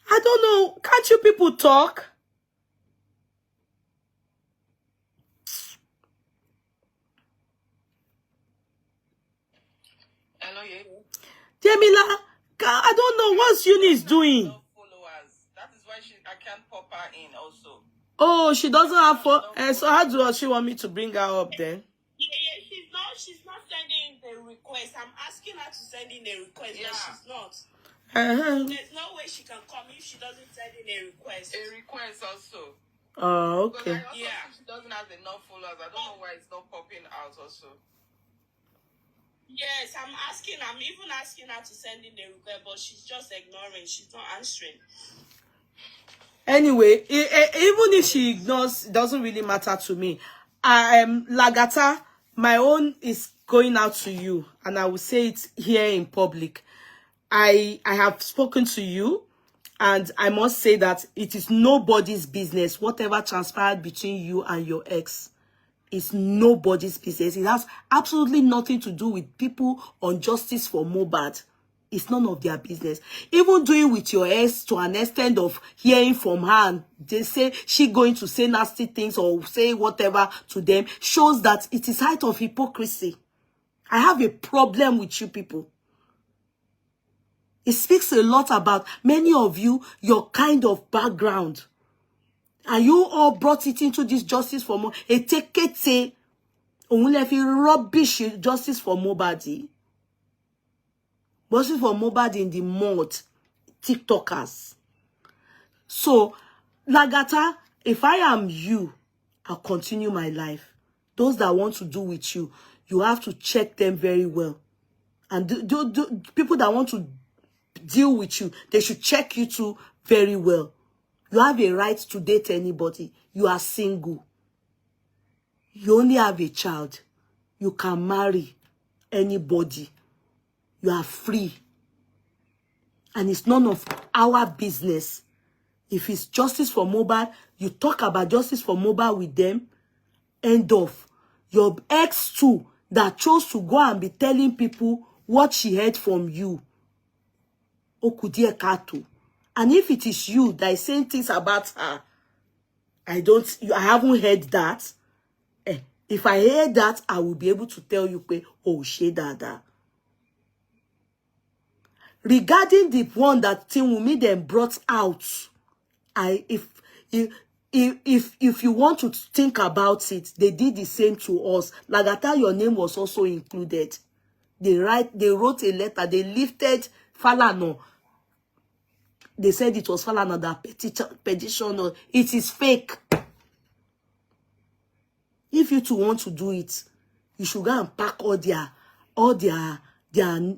I don't know. Can't you people talk? Hello, yeah. Jamila, I don't know what Eunice doing. No followers. That is why I can't pop her in also. Oh, she doesn't have so how do she want me to bring her up then? Yeah, she's not sending the request. I'm asking her to send in a request, but she's not. There's no way she can come if she doesn't send in a request. A request also. Oh, okay. Because I also think she doesn't have enough followers. I don't know why it's not popping out also. Yes, I'm even asking her to send in the request, but she's just ignoring. She's not answering. Anyway, even if she ignores, it doesn't really matter to me. Lagata, my own is going out to you, and I will say it here in public. I have spoken to you, and I must say that it is nobody's business. Whatever transpired between you and your ex is nobody's business. It has absolutely nothing to do with people on Justice for Mohbad. It's none of their business. Even doing with your ex to an extent of hearing from her and they say she going to say nasty things or say whatever to them shows that it is height of hypocrisy. I have a problem with you people. It speaks a lot about many of you, your kind of background. And you all brought it into this Justice for Mohbad. A tekete, rubbish Justice for Mohbad. Justice for Mohbad in the mud, TikTokers. So, Lagata, if I am you, I'll continue my life. Those that want to do with you, you have to check them very well. And people that want to deal with you, they should check you too very well. You have a right to date anybody. You are single. You only have a child. You can marry anybody. You are free. And it's none of our business. If it's Justice for Mohbad, you talk about Justice for Mohbad with them. End of. Your ex too, that chose to go and be telling people what she heard from you. Okudie Kato. And if it is you that is saying things about her, I haven't heard that. It If I hear that, I will be able to tell you, oh, she dada. Regarding the one that Tinwumi then brought out, if you want to think about it, they did the same to us. Lagata, your name was also included. They wrote a letter. They lifted Falana. They said it was Falana that petition. It is fake. If you two want to do it, you should go and pack all their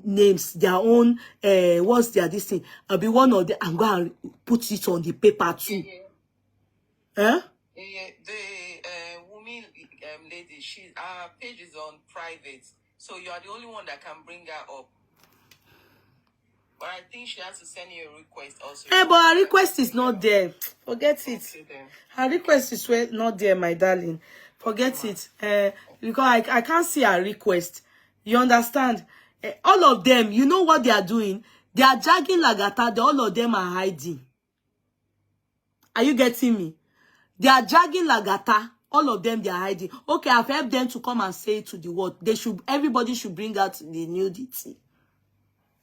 names, their own what's this thing? I'll be one of them and go and put it on the paper too. The woman lady, her page is on private, so you are the only one that can bring her up. But I think she has to send you a request also. But her request is not there. Forget it. Okay, her request is not there, my darling. Forget it. Because I can't see her request. You understand? All of them, you know what they are doing? They are dragging Lagata. All of them are hiding. Are you getting me? They are dragging Lagata. All of them, they are hiding. Okay, I've helped them to come and say it to the world. Everybody should bring out the nudity.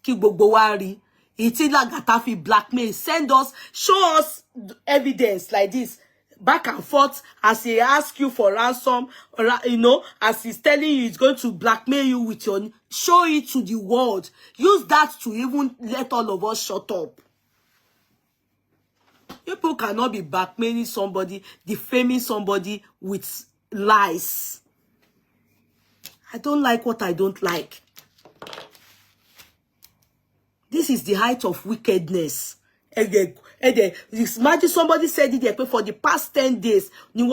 Ki gbogbo wa ri. Iti Lagata fi blackmail. Send us, show us evidence like this. Back and forth as he asks you for ransom, you know, as he's telling you he's going to blackmail you with your, show it to the world. Use that to even let all of us shut up. People cannot be blackmailing somebody, defaming somebody with lies. I don't like what I don't like. This is the height of wickedness. Imagine somebody said it for the past 10 days. You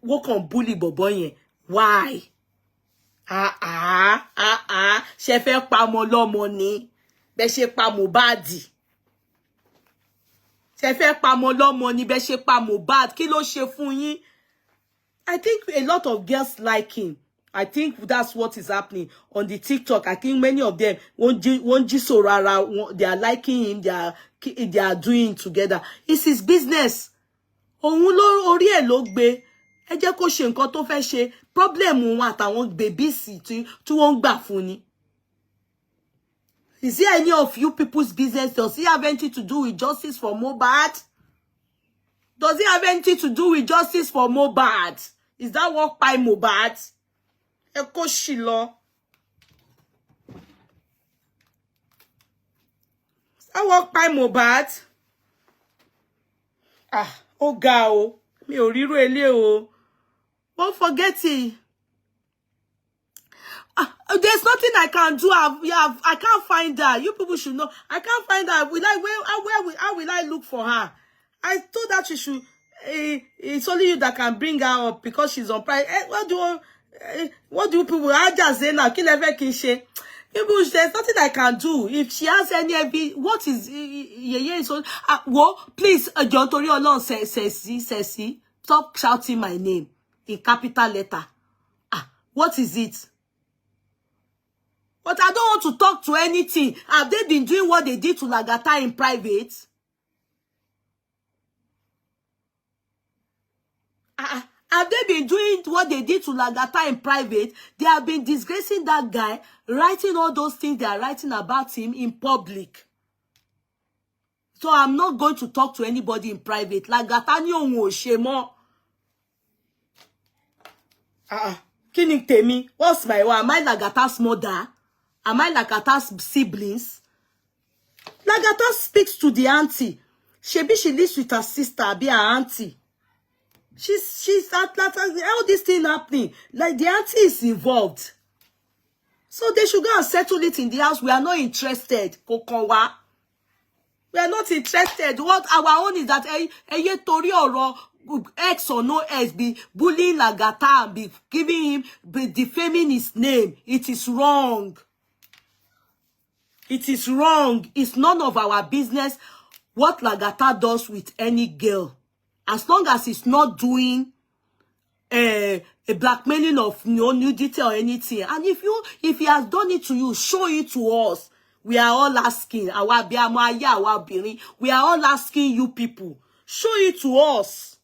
work on bully boboye. Why? She fẹ́ pa mo lomo ni. Be she pa Mohbad. She fẹ́ pa mo lomo ni. Be she pa Mohbad. Kí ló ṣe fún yín? I think a lot of girls like him. I think that's what is happening on the TikTok. I think many of them they are liking him. They are doing together. It's his business. Òun ló orí ẹ̀ ló gbé. Ẹ jẹ́ kó ṣe nǹkan tó fẹ́ ṣe. Problem wọn àtàwọn babies tí wọ́n gbà fún ni. Is there any of you people's business? Does it have anything to do with justice for Mohbad? Does it have anything to do with justice for Mohbad? Is that work by Mohbad? Ẹ kó ṣì lọ. I walk by Mohbad. Oh ga o. Mi ò ríro ele o. Don't forget it. There's nothing I can do. I can't find her. You people should know. I can't find her. How will I look for her? I told her she should. It's only you that can bring her up because she's on private. What do you people? I just say now. Kill every kinship. People, there's nothing I can do. If she has any, what is so? Well, please, John Tori Olorun says, stop shouting my name in capital letter. What is it? But I don't want to talk to anything. Have they been doing what they did to Lagata in private? Have they been doing what they did to Lagata in private? They have been disgracing that guy, writing all those things they are writing about him in public. So I'm not going to talk to anybody in private. Lagata ni ohun ò ṣe mọ́. Kí ni tèmi? What's my one? Am I Lagata's mother? Am I Lagata's siblings? Lagata speaks to the auntie. She lives with her sister, be her auntie. She's at all this thing happening. Like the auntie is involved. So they should go and settle it in the house. We are not interested. Kokonwa. We are not interested. What our own is that eye tori oro X or no X be bullying Lagata and be giving him, be defaming his name. It is wrong. It is wrong. It's none of our business what Lagata does with any girl. As long as it's not doing a blackmailing of nudity or anything. And if he has done it to you, show it to us. We are all asking. We are all asking you people. Show it to us.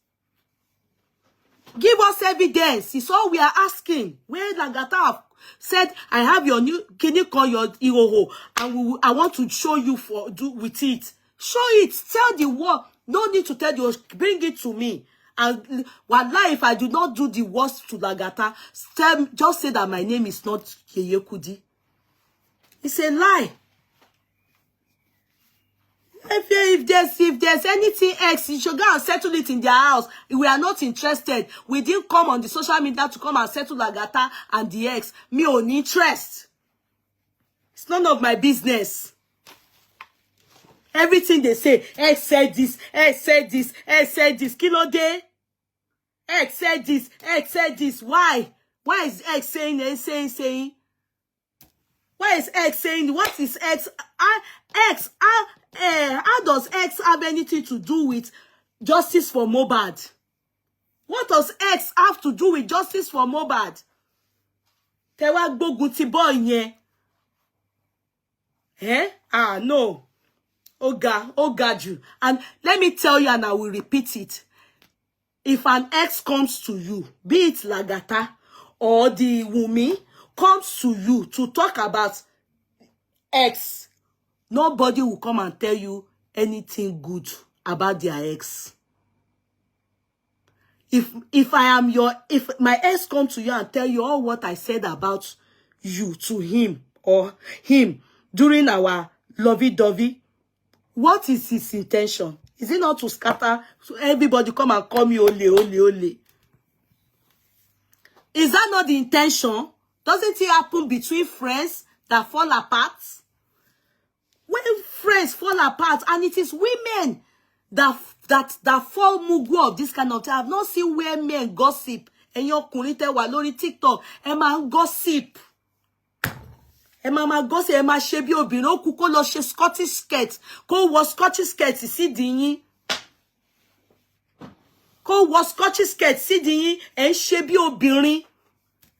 Give us evidence. It's all we are asking. Where Lagata have said, I have your new, can you call your Ihoho? And I want to show you do with it. Show it. Tell the world. No need to tell you. Bring it to me. And wallahi, if I do not do the worst to Lagata, just say that my name is not Yeye Kudi. It's a lie. If there's anything else, you should go and settle it in their house. We are not interested. We didn't come on the social media to come and settle Lagata and the ex. Me on interest. It's none of my business. Everything they say, ex said this, ex said this, ex said this. Kilo day. Ex said this, ex said this. Why? Why is ex saying? Why is X saying? What is X? How does X have anything to do with justice for Mohbad? What does X have to do with justice for Mohbad? Tewa gbogun boy yen. No. Ogaju. And let me tell you, and I will repeat it. If an ex comes to you, be it Lagata or the Wunmi, comes to you to talk about ex, nobody will come and tell you anything good about their ex. If my ex comes to you and tell you all what I said about you to him or him during our lovey-dovey, what is his intention? Is it not to scatter, so everybody come and call me ole? Is that not the intention? Doesn't it happen between friends that fall apart? When friends fall apart, and it is women that fall mugu of this kind of thing. I have not seen where men gossip. And your kunite walori TikTok, Emma gossip. Emma gossip, Emma shebi obìnrin kuko lo she Scottish skirt. Ko was Scottish skirt si dinyin. Ko was Scottish skirt si dinyin and shebi obìnrin.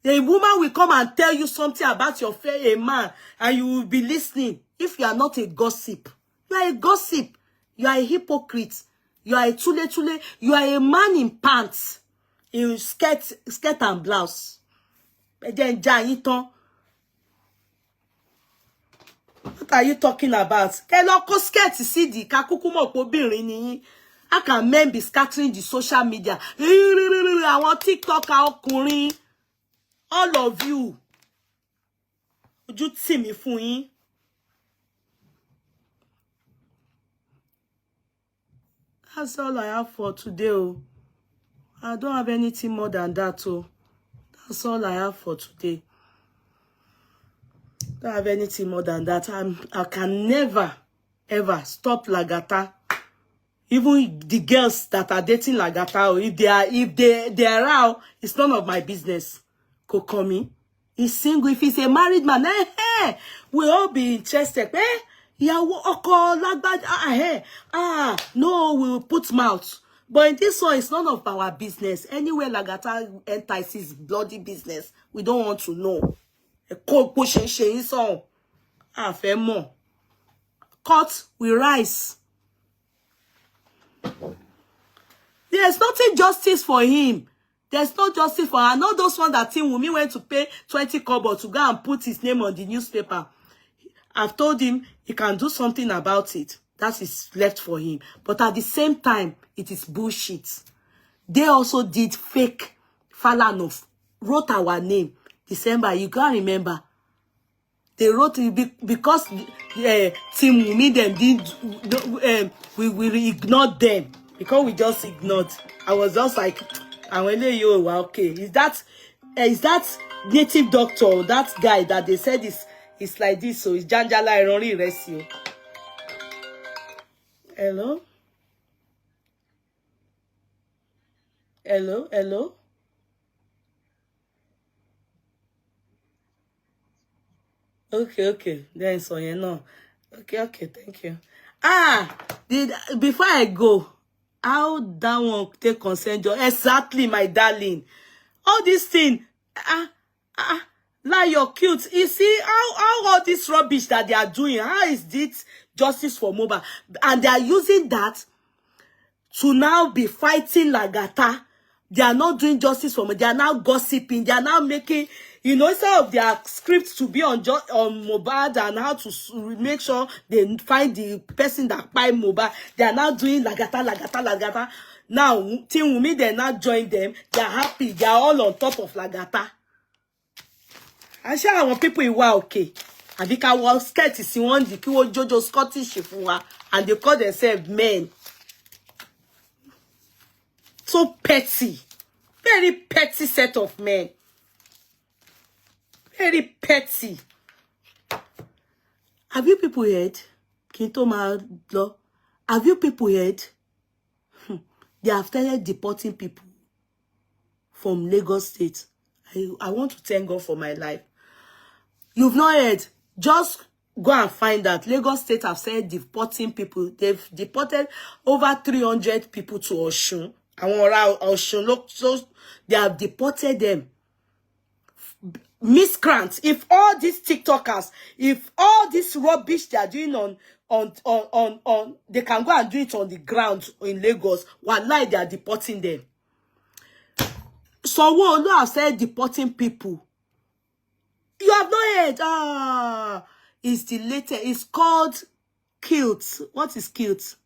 A woman will come and tell you something about your a man, and you will be listening. If you are not a gossip, you are a gossip. You are a hypocrite. You are a tule. You are a man in pants, in skirt and blouse. What are you talking about? How can men be scattering the social media? I want TikTok out. All of you. Would you see me fún yín? That's all I have for today. Oh. I don't have anything more than that. Oh. That's all I have for today. Don't have anything more than that. I can never, ever stop Lagata. Even the girls that are dating Lagata, or if they are out, it's none of my business. Kokomi, he's single. If he's a married man, we'll all be interested. No, we will put mouth. But in this one, it's none of our business. Anywhere Lagata enters his bloody business, we don't want to know. Court will rise. There's nothing justice for him. There's no justice for her. I know those ones that think Wunmi went to pay 20 kobo to go and put his name on the newspaper. I've told him he can do something about it. That is left for him. But at the same time, it is bullshit. They also did fake Falano, wrote our name. December, you can't remember. They wrote it because Team Wunmi them did. We ignored them because we just ignored. I was just like, and when they were okay, is that native doctor, that guy that they said is like this, so it's Janjala Irori Resio. Hello? Hello? Okay. Then so you know. Okay, thank you. Before I go, how that one take consent? Exactly, my darling. All this thing, like you're cute. You see how all this rubbish that they are doing, how is this justice for Mohbad? And they are using that to now be fighting Lagata They are not doing justice for me. They are now gossiping. They are now making, you know, instead of their scripts to be on Mohbad and how to make sure they find the person that buy Mohbad, they are now doing lagata. Now, Team Wunmi, they now join them. They are happy. They are all on top of lagata. I share àwọn people ìwà okay. Àbí ká wọ skirt sí wọn di kí wọ́n jojo Scottish fún wa, and they call themselves men. So petty. Very petty set of men. Very petty. Have you people heard? Kinto ma lo. Have you people heard? They have started deporting people from Lagos State. I want to thank God for my life. You've not heard. Just go and find that Lagos State have started deporting people. They've deported over 300 people to Osun. So they have deported them. Miscreants. If all these TikTokers, if all this rubbish they are doing on they can go and do it on the ground in Lagos, wallahi they are deporting them. Someone who have started deporting people. You have not heard. It's the latest. It's called Kilt. What is Kilt?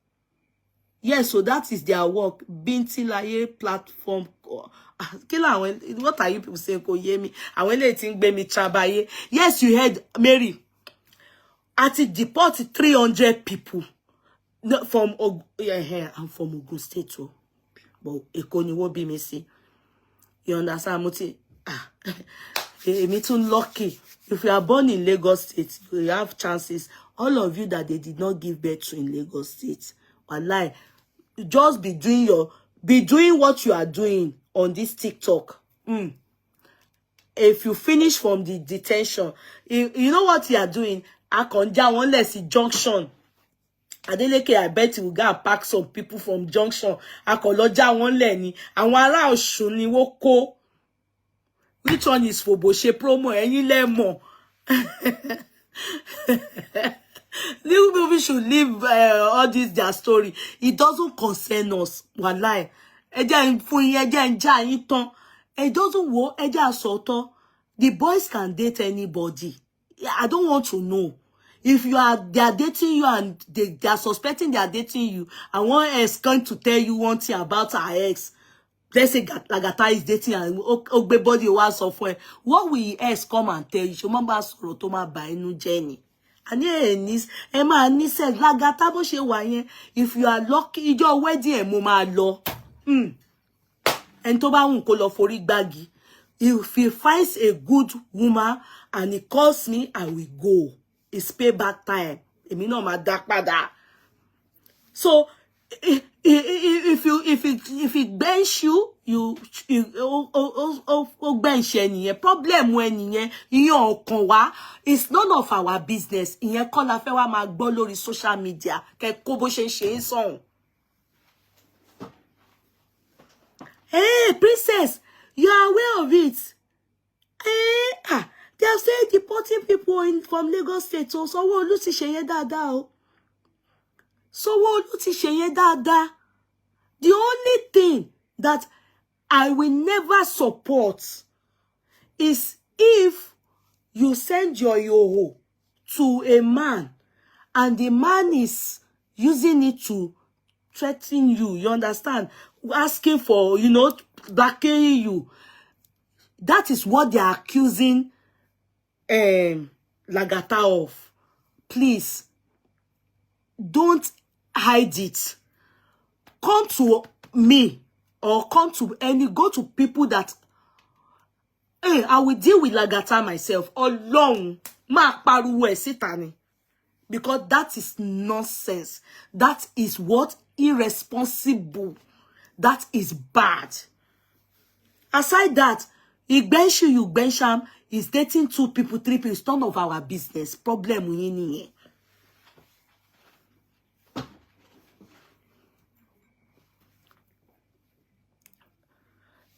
Yes, so that is their work. Binti Laye platform. What are you people saying? I want to think me trabaye. Yes, you heard, Mary. At it deported 300 people. Not from I'm from Ogun State too. But Ekoni won't be missing. You understand? Me too lucky. If you are born in Lagos State, you have chances. All of you that they did not give birth to in Lagos State, wallahi, just be doing what you are doing on this TikTok. If you finish from the detention, you know what you are doing? I can down one less junction. Adeleke, I bet you will go and pack some people from junction. I can lodge one lenny. And one around Shuni woko. Which one is for Boshe promo? Any lemon? Little people should leave all this their story. It doesn't concern us. Wallahi. It doesn't work. The boys can date anybody. I don't want to know. If they are dating you and they are suspecting they are dating you, and one ex going to tell you one thing about her ex. Let's say Lagata is dating and Ogbebody was software. What will ex come and tell you? Remember Sorotoma by new Jenny. And yes, Emma and said Lagata bo she wa yen. If you are lucky, your wedding mo ma lo. And to ba wun ko lo forí gbagi. If he finds a good woman and he calls me, I will go. It's payback time. Emi no ma dak pada. So if it bench you bench any problem when you kan wa, it's none of our business. Ìyẹn kọ́ la fẹ́ wá máa gbọ́ lórí social media. Kẹ́ kó bó ṣe ṣe sọ́hun. Hey, princess, you are aware of it. They have said deporting people from Lagos State. So Sanwo-Olu ti ṣe yẹn dáadáa o. Sanwo-Olu ti ṣe yẹn dáadáa. The only thing that I will never support is if you send your yoho to a man and the man is using it to threaten you. You understand? Asking for, backing you. That is what they are accusing Lagata of. Please, don't hide it. Come to me or go to people that I will deal with Lagata myself. Alone, ma pariwo e síta ni. Because that is nonsense. That is what irresponsible. That is bad. Aside that, Igbenshi Igbensham is dating 2 people, 3 people. It's none of our business. Problem we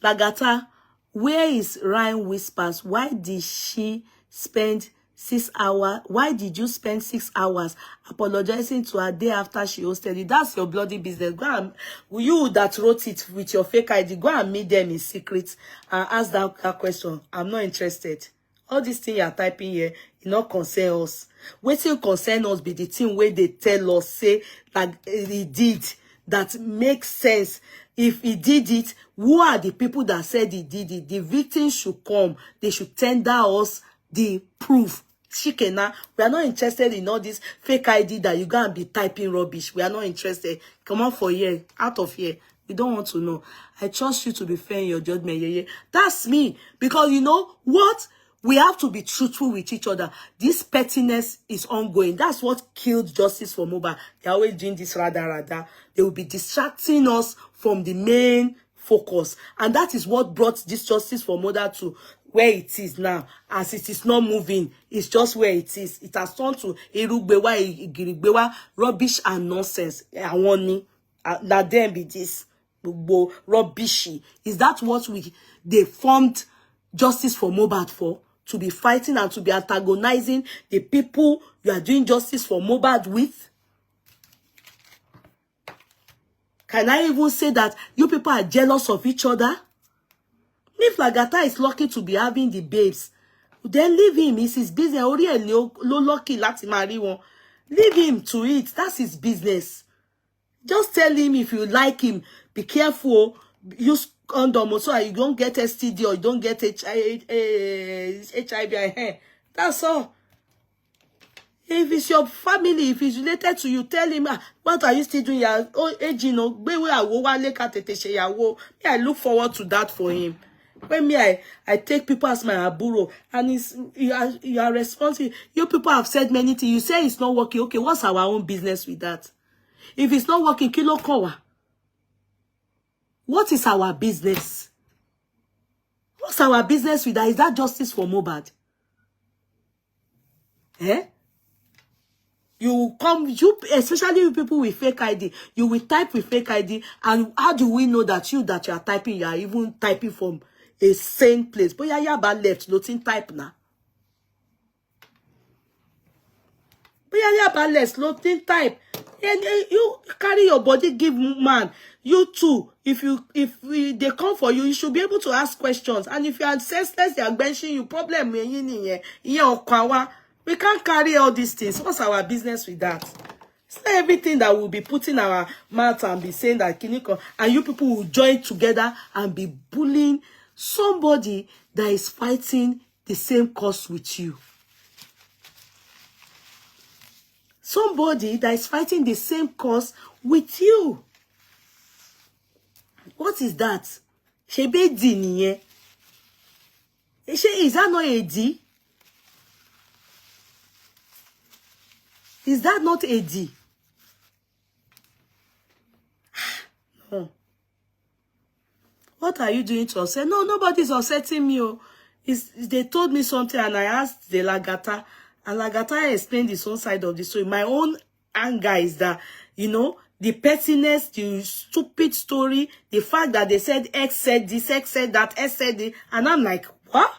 Lagata, where is Rhyme Whispers? Why did she spend 6 hours? Why did you spend 6 hours apologizing to her day after she hosted you? That's your bloody business. Go and, you that wrote it with your fake ID, go and meet them in secret and ask that question. I'm not interested. All this thing you're typing here, it not concern us. Waiting concern us be the thing where they tell us, say, that he did, that makes sense. If he did it, who are the people that said he did it? The victims should come. They should tender us the proof. Shikena, we are not interested in all this fake ID that you go and be typing rubbish. We are not interested. Come on for here, out of here. We don't want to know. I trust you to be fair in your judgment. Yeah. That's me. Because you know what? We have to be truthful with each other. This pettiness is ongoing. That's what killed Justice4Moh. They're always doing this rada. They will be distracting us from the main focus. And that is what brought this Justice4Moh to where it is now. As it is not moving, it's just where it is. It has turned to Erugbewa, Igirigbewa, rubbish and nonsense. I want that then be this rubbishy. Is that what they formed Justice4Moh for? To be fighting and to be antagonizing the people you are doing Justice4Moh with? Can I even say that you people are jealous of each other? If Lagata is lucky to be having the babes, then leave him. It's his business. Lucky láti marry one. Leave him to it. That's his business. Just tell him if you like him, be careful. Use condom so you don't get STD or you don't get HIV. That's all. If it's your family, if it's related to you, tell him, what are you still doing? I look forward to that for him. When I take people as my aburo, and you are responsible. You people have said many things. You say it's not working. Okay, what's our own business with that? If it's not working, kilo kowa. What is our business? What's our business with that? Is that Justice4Moh? Eh? You come, especially you people with fake ID, you will type with fake ID, and how do we know that you are typing, you are even typing from a sane place? But yeah, left, nothing type now. But yeah, left, nothing type. And you carry your body, give man. You too, if they come for you, you should be able to ask questions. And if you are senseless, they are benching you. Problem we can't carry all these things. What's our business with that? It's not everything that we'll be putting our mouth and be saying that Kiniko, and you people will join together and be bullying somebody that is fighting the same cause with you. Somebody that is fighting the same cause with you. What is that? Shebe di niye. Is that not a D? Is that not a D? No. What are you doing to upset? No, nobody's upsetting me. Oh. They told me something and I asked the Lagata. And Lagata explained his own side of the story. My own anger is that, you know, the pettiness, the stupid story, the fact that they said X said this, X said that, X said it. And I'm like, what?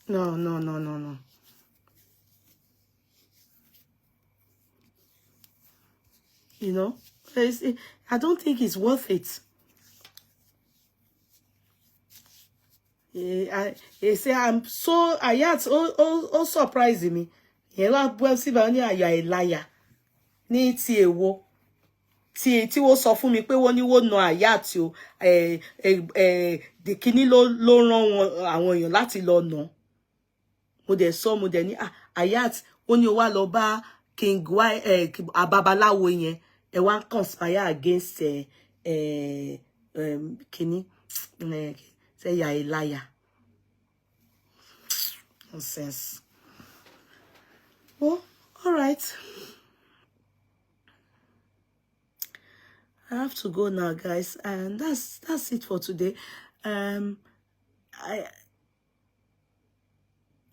No. You know, I don't think it's worth it. I say I'm so all surprising me. You are a liar. Ní ti èwo. Tí wọ́n sọ fún mi pé wọ́n ní wọ́n na Ayat o the kini ló rán àwọn èèyàn láti lọ nà. Mo dẹ̀ ní Ayat ó ní ó wá lọ bá King Babaláwo yẹn ẹ wá conspire against kini say you're a liar. Nonsense. Well, all right. I have to go now, guys, and that's it for today.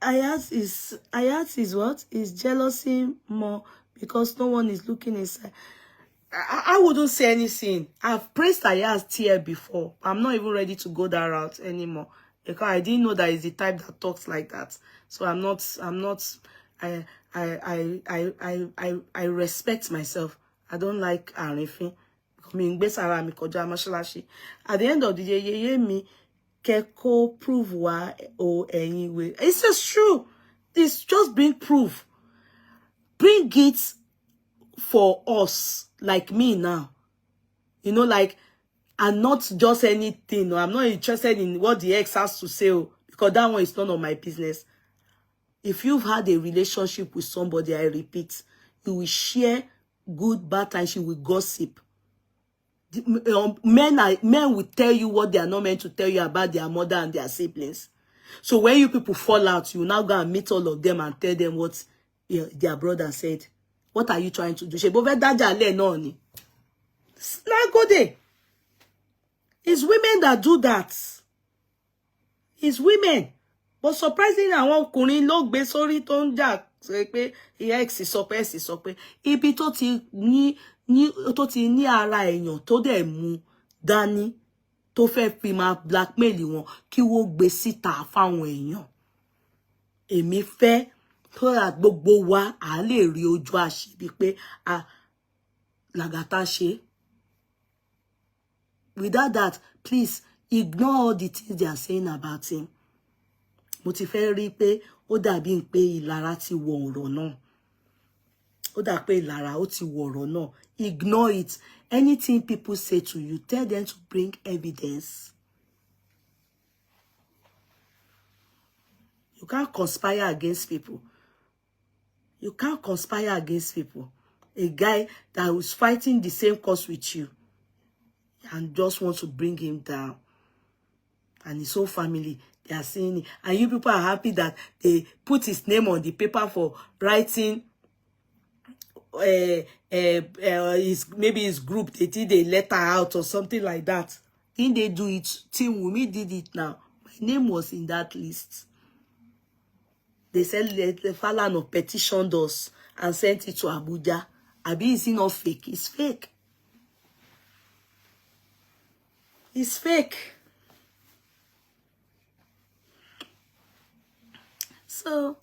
Ayat is what? Is jealousy more because no one is looking inside. I wouldn't say anything. I've praised Aya's tear before. I'm not even ready to go that route anymore. Because I didn't know that he's the type that talks like that. So I'm not, I respect myself. I don't like anything. At the end of the day, ye me keko prove wa or anyway. It's just true. It's just bring proof. Bring it for us, like me now. You know, like, and not just anything. I'm not interested in what the ex has to say, because that one is none of my business. If you've had a relationship with somebody, I repeat, you will share good, bad times, you will gossip. Men will tell you what they are not meant to tell you about their mother and their siblings. So when you people fall out, you now go and meet all of them and tell them what their brother said. What are you trying to do? It's not good. It's women that do that. It's women. But surprisingly, I want Kunin log be sorry ton jack. Say pe ex sọ pé ibi tó ti ní ara èèyàn tó dẹ̀ mú dání tó fẹ́ fi máa blackmail wọn kí wọ́n gbé síta fáwọn èèyàn. Èmi fẹ́ tó ra gbogbo wa á lè rí ojú àṣírí pé Lagata ṣe. Without that, please ignore all the things they are saying about him. Mo ti fẹ́ rí pé ó dàbí pé ìlara ti wọ ọ̀rọ̀ náà. Ó dà pé ìlara ó ti wọ ọ̀rọ̀ náà. Ignore it. Anything people say to you, tell them to bring evidence. You can't conspire against people. You can't conspire against people. A guy that was fighting the same cause with you and just want to bring him down. And his whole family, they are saying it. And you people are happy that they put his name on the paper for writing maybe his group, they did a letter out or something like that. Didn't they do it? Team Wumi did it now. My name was in that list. They said the Falana petitioned us and sent it to Abuja. Abi, is it not fake? It's fake. It's fake. So,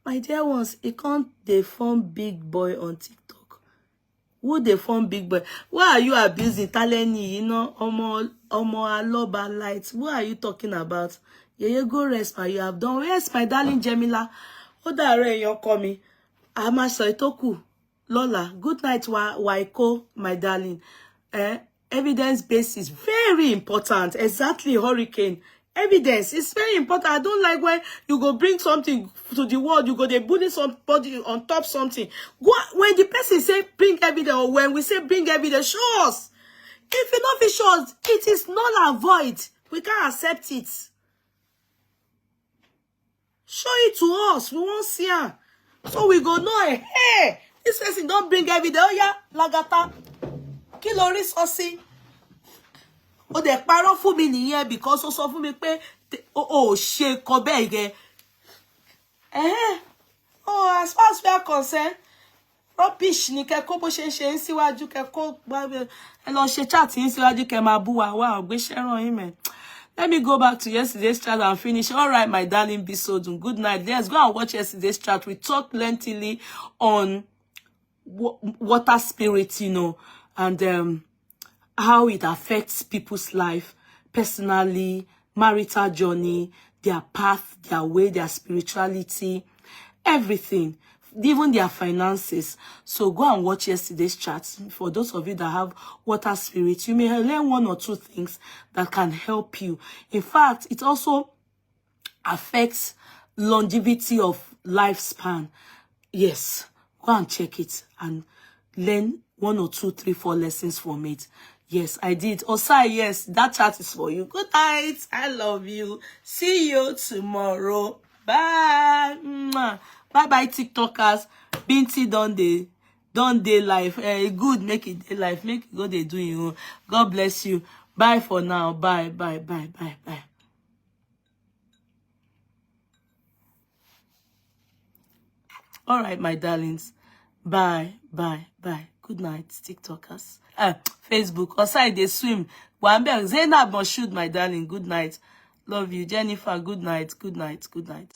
my dear ones, it can't they form big boy on TikTok. Who they form big boy? Why are you abusing Taleni? You know, Omo Aloba Lights. What are you talking about? Yeah, you go rest, my you have done. Where's my darling Jamila? What are you coming? Ama Soitoku. Lola. Good night, Waiko, my darling. Evidence-based is very important. Exactly, Hurricane. Evidence is very important. I don't like when you go bring something to the world, you go they bully somebody on top something. Go when the person say bring evidence, or when we say bring evidence, show us. If you not be show us, it is null and void. We can't accept it. Show it to us. We won't see her. So we go no, hey, this person don't bring evidence. Oh yeah, Lagata. Kilo resource. O de parọ́ fún mi nìyẹn because ó sọ fún mi pé o ṣe nǹkan bẹ́ẹ̀ yẹn. Oh, as far as we are concerned, rubbish ni kẹ́kọ́ bó ṣe ń ṣe ń síwájú kẹ́kọ́ ẹ lọ ṣe chat ń síwájú kẹ́ máa bú wa wá ọ̀gbẹ́sẹ̀ ràn yín mẹ́. Let me go back to yesterday's chat and finish. All right, my darling Bisodun, good night. Let's go and watch yesterday's chat. We talked lengthily on water spirit, you know, and how it affects people's life, personally, marital journey, their path, their way, their spirituality, everything, even their finances. So go and watch yesterday's chat. For those of you that have water spirit, you may learn one or two things that can help you. In fact, it also affects longevity of lifespan. Yes, go and check it and learn 1 or 2, 3, 4 lessons from it. Yes, I did. Osai, yes, that chat is for you. Good night. I love you. See you tomorrow. Bye. Bye-bye, TikTokers. Binti done day life. Good, make it day life. Make it go they do you. God bless you. Bye for now. Bye, bye, bye, bye, bye. All right, my darlings. Bye, bye, bye. Good night, TikTokers. Facebook. Aside they swim. Wambe Zainab must shoot, my darling. Good night. Love you, Jennifer. Good night. Good night. Good night.